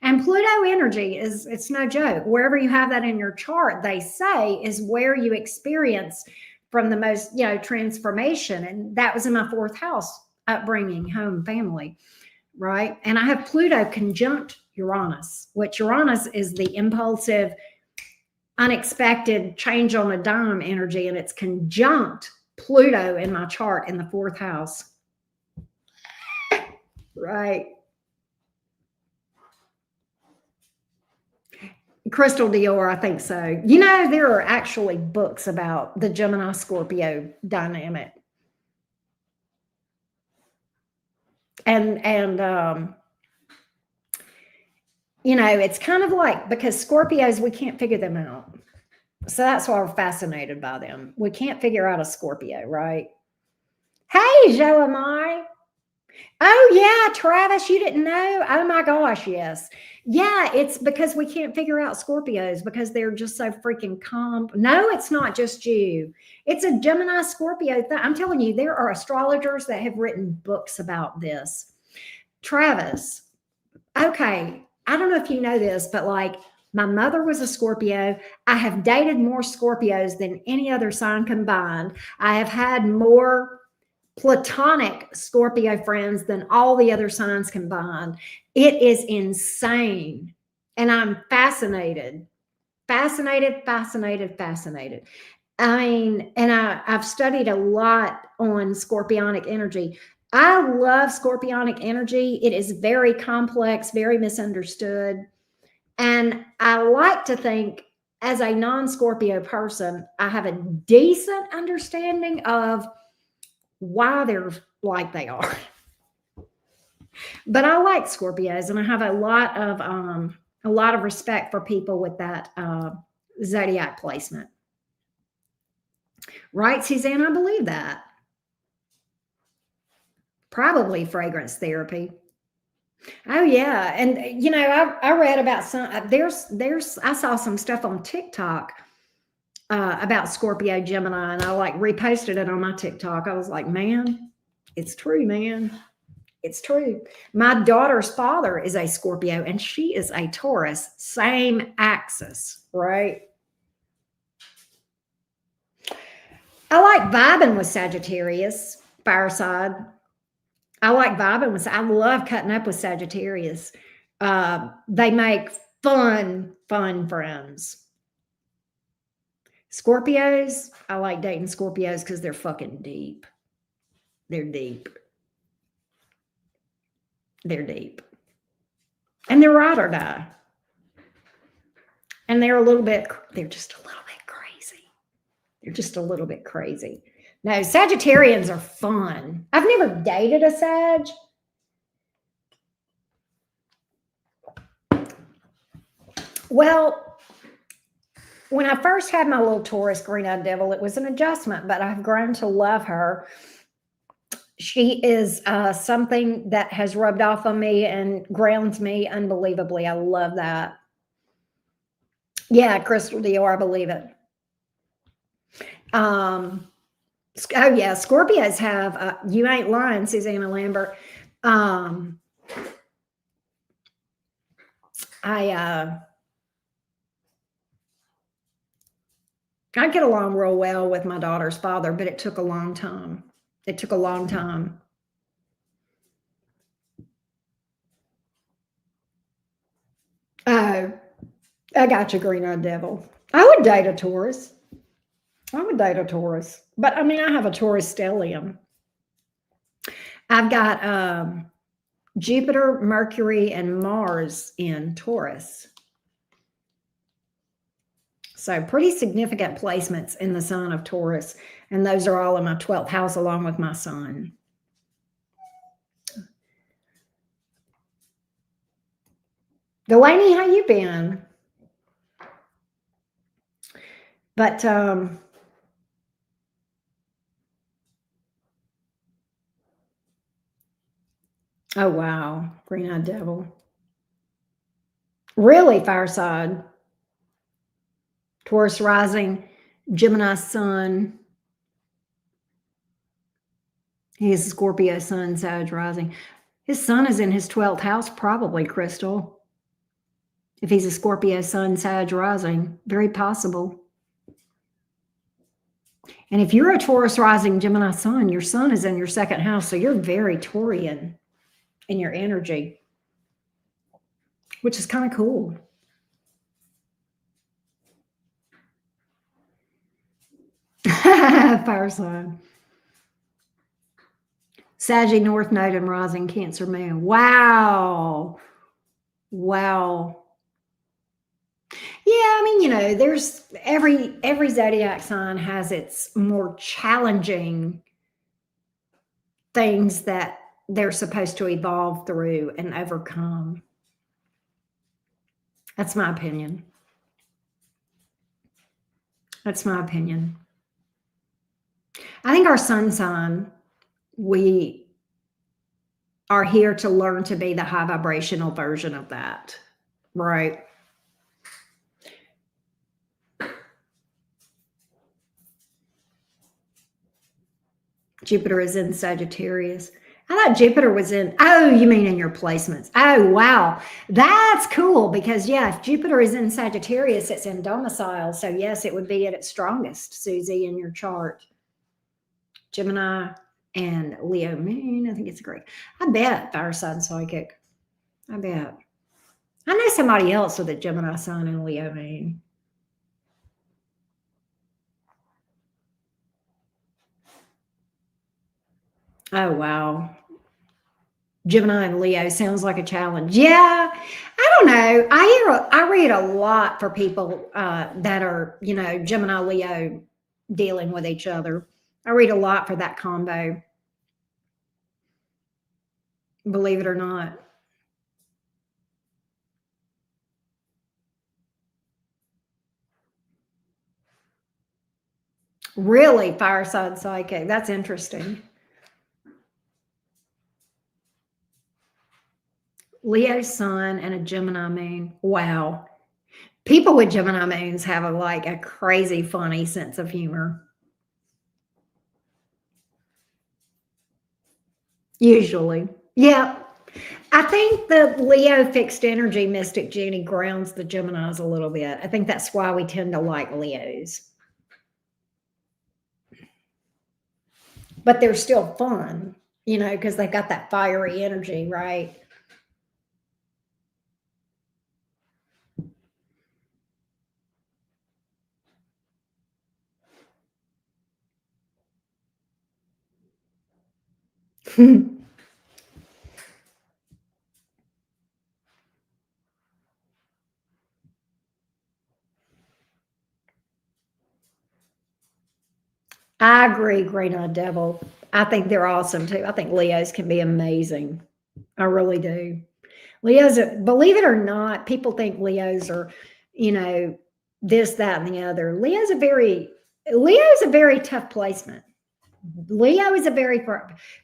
and Pluto energy is, it's no joke. Wherever you have that in your chart, they say is where you experience from the most, transformation. And that was in my fourth house, upbringing, home, family, right? And I have Pluto conjunct Uranus, which Uranus is the impulsive, unexpected change on a dime energy, and it's conjunct Pluto in my chart in the fourth house. Right. Crystal Dior, I think so. There are actually books about the Gemini Scorpio dynamic. And it's kind of like, because Scorpios, we can't figure them out. So that's why we're fascinated by them. We can't figure out a Scorpio, right? Hey, Joe, am I? Oh, yeah, Travis, you didn't know? Oh my gosh, yes. Yeah, it's because we can't figure out Scorpios because they're just so freaking calm. No, it's not just you. It's a Gemini Scorpio thing. I'm telling you, there are astrologers that have written books about this. Travis, okay, I don't know if you know this, but like my mother was a Scorpio. I have dated more Scorpios than any other sign combined. I have had more platonic Scorpio friends than all the other signs combined. It is insane. And I'm fascinated, fascinated, fascinated, fascinated. I mean, and I've studied a lot on scorpionic energy. I love scorpionic energy. It is very complex, very misunderstood. And I like to think, as a non Scorpio person, I have a decent understanding of why they're like they are. But I like Scorpios, and I have a lot of respect for people with that zodiac placement. Right, Suzanne? I believe that. Probably fragrance therapy. Oh yeah, and I read about some. There's I saw some stuff on TikTok about Scorpio Gemini, and I like reposted it on my TikTok. I was like, man, it's true, man. It's true. My daughter's father is a Scorpio and she is a Taurus, same axis, right? I like vibing with Sagittarius, fireside. I like vibing with, I love cutting up with Sagittarius. They make fun friends. Scorpios, I like dating Scorpios because they're fucking deep. They're deep. They're deep. And they're ride or die. And they're just a little bit crazy. They're just a little bit crazy. No, Sagittarians are fun. I've never dated a Sag. Well, when I first had my little Taurus green-eyed devil, it was an adjustment, but I've grown to love her. She is something that has rubbed off on me and grounds me unbelievably. I love that. Yeah, Crystal Dior, I believe it. Oh yeah, Scorpios have. You ain't lying, Susanna Lambert. I get along real well with my daughter's father, but it took a long time. It took a long time. Oh, I got you, green-eyed devil. I would date a Taurus. I would date a Taurus. But I mean, I have a Taurus stellium. I've got Jupiter, Mercury, and Mars in Taurus. So pretty significant placements in the sign of Taurus. And those are all in my 12th house along with my sun. Delaney, how you been? But Oh, wow. Green-eyed devil. Really, fireside. Taurus rising, Gemini sun. He is Scorpio sun, Sag rising. His sun is in his 12th house, probably, Crystal. If he's a Scorpio sun, Sag rising, very possible. And if you're a Taurus rising Gemini sun, your sun is in your second house. So you're very Taurian in your energy, which is kind of cool. Fire sign. Saggy North Node and rising Cancer moon. Wow. Wow. Yeah, I mean, there's every zodiac sign has its more challenging things that they're supposed to evolve through and overcome. That's my opinion. That's my opinion. I think our sun sign, we are here to learn to be the high vibrational version of that, right? Jupiter is in Sagittarius. I thought Jupiter was in, oh, you mean in your placements. Oh, wow. That's cool because, yeah, if Jupiter is in Sagittarius, it's in domicile. So, yes, it would be at its strongest, Susie, in your chart. Gemini and Leo moon. I think it's great. I bet fire sign psychic. I bet. I know somebody else with a Gemini sun and Leo moon. Oh, wow. Gemini and Leo sounds like a challenge. Yeah, I don't know. I read a lot for people that are Gemini Leo dealing with each other. I read a lot for that combo. Believe it or not. Really, fireside psychic. That's interesting. Leo sun and a Gemini moon. Wow. People with Gemini moons have a crazy funny sense of humor. Usually. Yeah. I think the Leo fixed energy mystic Junie grounds the Geminis a little bit. I think that's why we tend to like Leos. But they're still fun, because they've got that fiery energy, right? I agree, Green Eyed Devil. I think they're awesome too. I think Leos can be amazing. I really do. Leos, believe it or not, people think Leos are, you know, this, that, and the other. Leo's a very tough placement. Leo is a very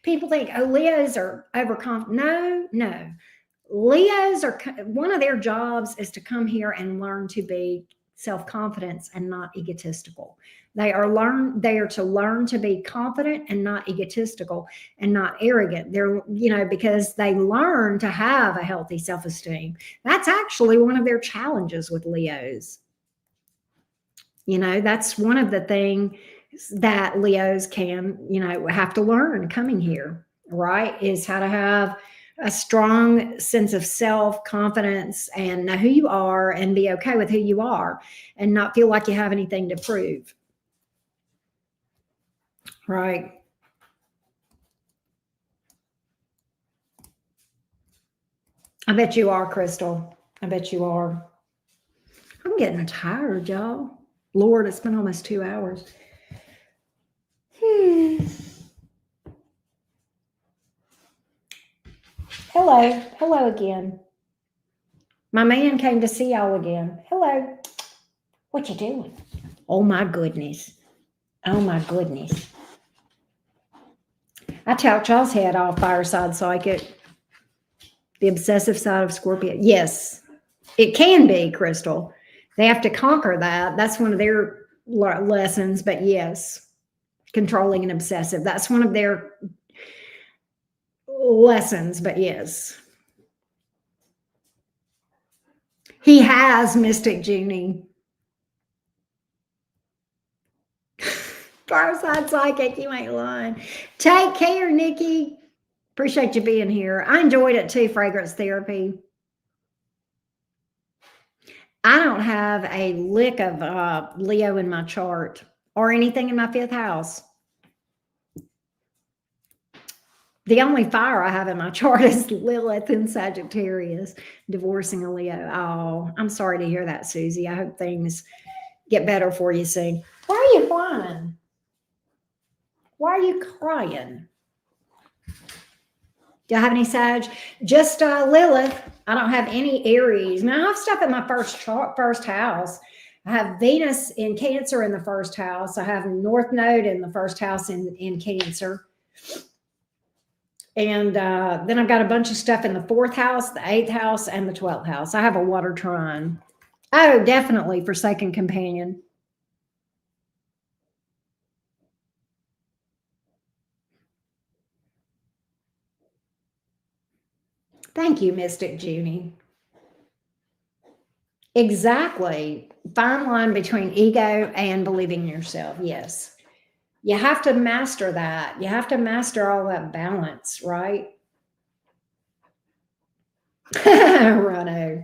people think, oh, Leos are overconfident. No, no. Leos are one of their jobs is to come here and learn to be self-confidence and not egotistical. They are to learn to be confident and not egotistical and not arrogant. They're, because they learn to have a healthy self-esteem. That's actually one of their challenges with Leos. That's one of the things that Leos can, have to learn coming here, right? Is how to have a strong sense of self confidence and know who you are and be okay with who you are and not feel like you have anything to prove. Right. I bet you are, Crystal. I bet you are. I'm getting tired, y'all. Lord, it's been almost 2 hours. Hello. Hello again. My man came to see y'all again. Hello. What you doing? Oh my goodness. Oh my goodness. I talked y'all's head off, fireside psychic. The obsessive side of Scorpio. Yes, it can be, Crystal. They have to conquer that. That's one of their lessons. But yes, controlling and obsessive. That's one of their lessons. But yes, he has, Mystic Junie. Fireside Psychic, you ain't lying. Take care, Nikki. Appreciate you being here. I enjoyed it too, Fragrance Therapy. I don't have a lick of Leo in my chart or anything in my fifth house. The only fire I have in my chart is Lilith in Sagittarius, divorcing a Leo. Oh, I'm sorry to hear that, Susie. I hope things get better for you soon. Why are you crying? Why are you crying? Do I have any Sag? Just Lilith. I don't have any Aries. Now I have stuff in my first house. I have Venus in Cancer in the first house. I have North Node in the first house in Cancer. And then I've got a bunch of stuff in the fourth house, the eighth house, and the 12th house. I have a water trine. Oh, definitely Forsaken Companion. Thank you, Mystic Junie. Exactly. Fine line between ego and believing in yourself. Yes. You have to master that. You have to master all that balance, right? Righto.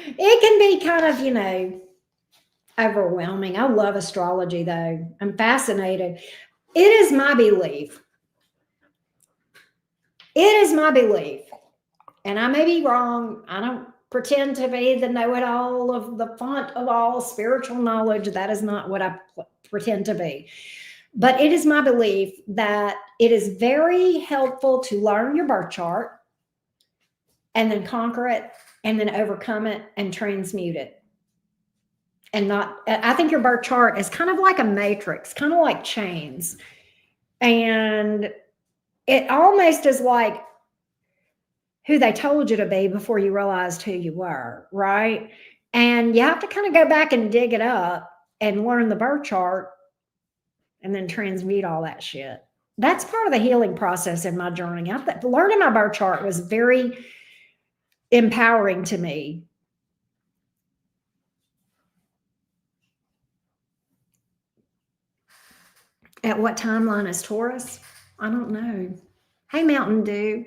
It can be kind of, overwhelming. I love astrology, though. I'm fascinated. It is my belief. It is my belief. And I may be wrong. I don't pretend to be the know-it-all of the font of all spiritual knowledge. That is not what I pretend to be. But it is my belief that it is very helpful to learn your birth chart and then conquer it and then overcome it and transmute it. And I think your birth chart is kind of like a matrix, kind of like chains. And it almost is like who they told you to be before you realized who you were, right? And you have to kind of go back and dig it up and learn the birth chart and then transmute all that shit. That's part of the healing process in my journey. Learning my birth chart was very empowering to me. At what timeline is Taurus? I don't know. Hey, Mountain Dew.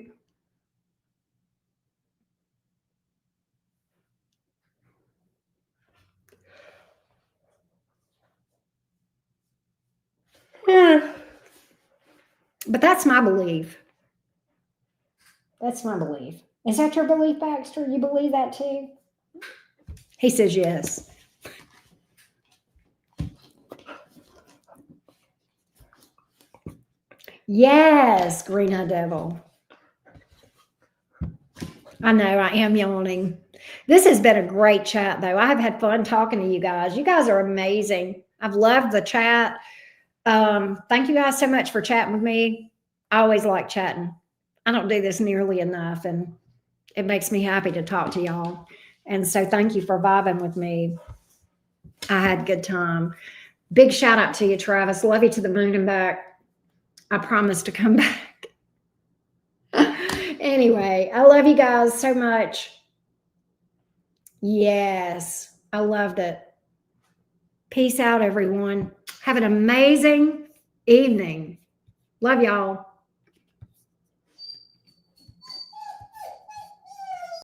But that's my belief. That's my belief. Is that your belief, Baxter? You believe that too? He says yes. Yes, Green Eye Devil. I know, I am yawning. This has been a great chat, though. I have had fun talking to you guys. You guys are amazing. I've loved the chat. Thank you guys so much for chatting with me. I always like chatting. I don't do this nearly enough, and it makes me happy to talk to y'all. And so thank you for vibing with me. I had a good time. Big shout out to you, Travis. Love you to the moon and back. I promise to come back. Anyway, I love you guys so much. Yes, I loved it. Peace out, everyone. Have an amazing evening. Love y'all.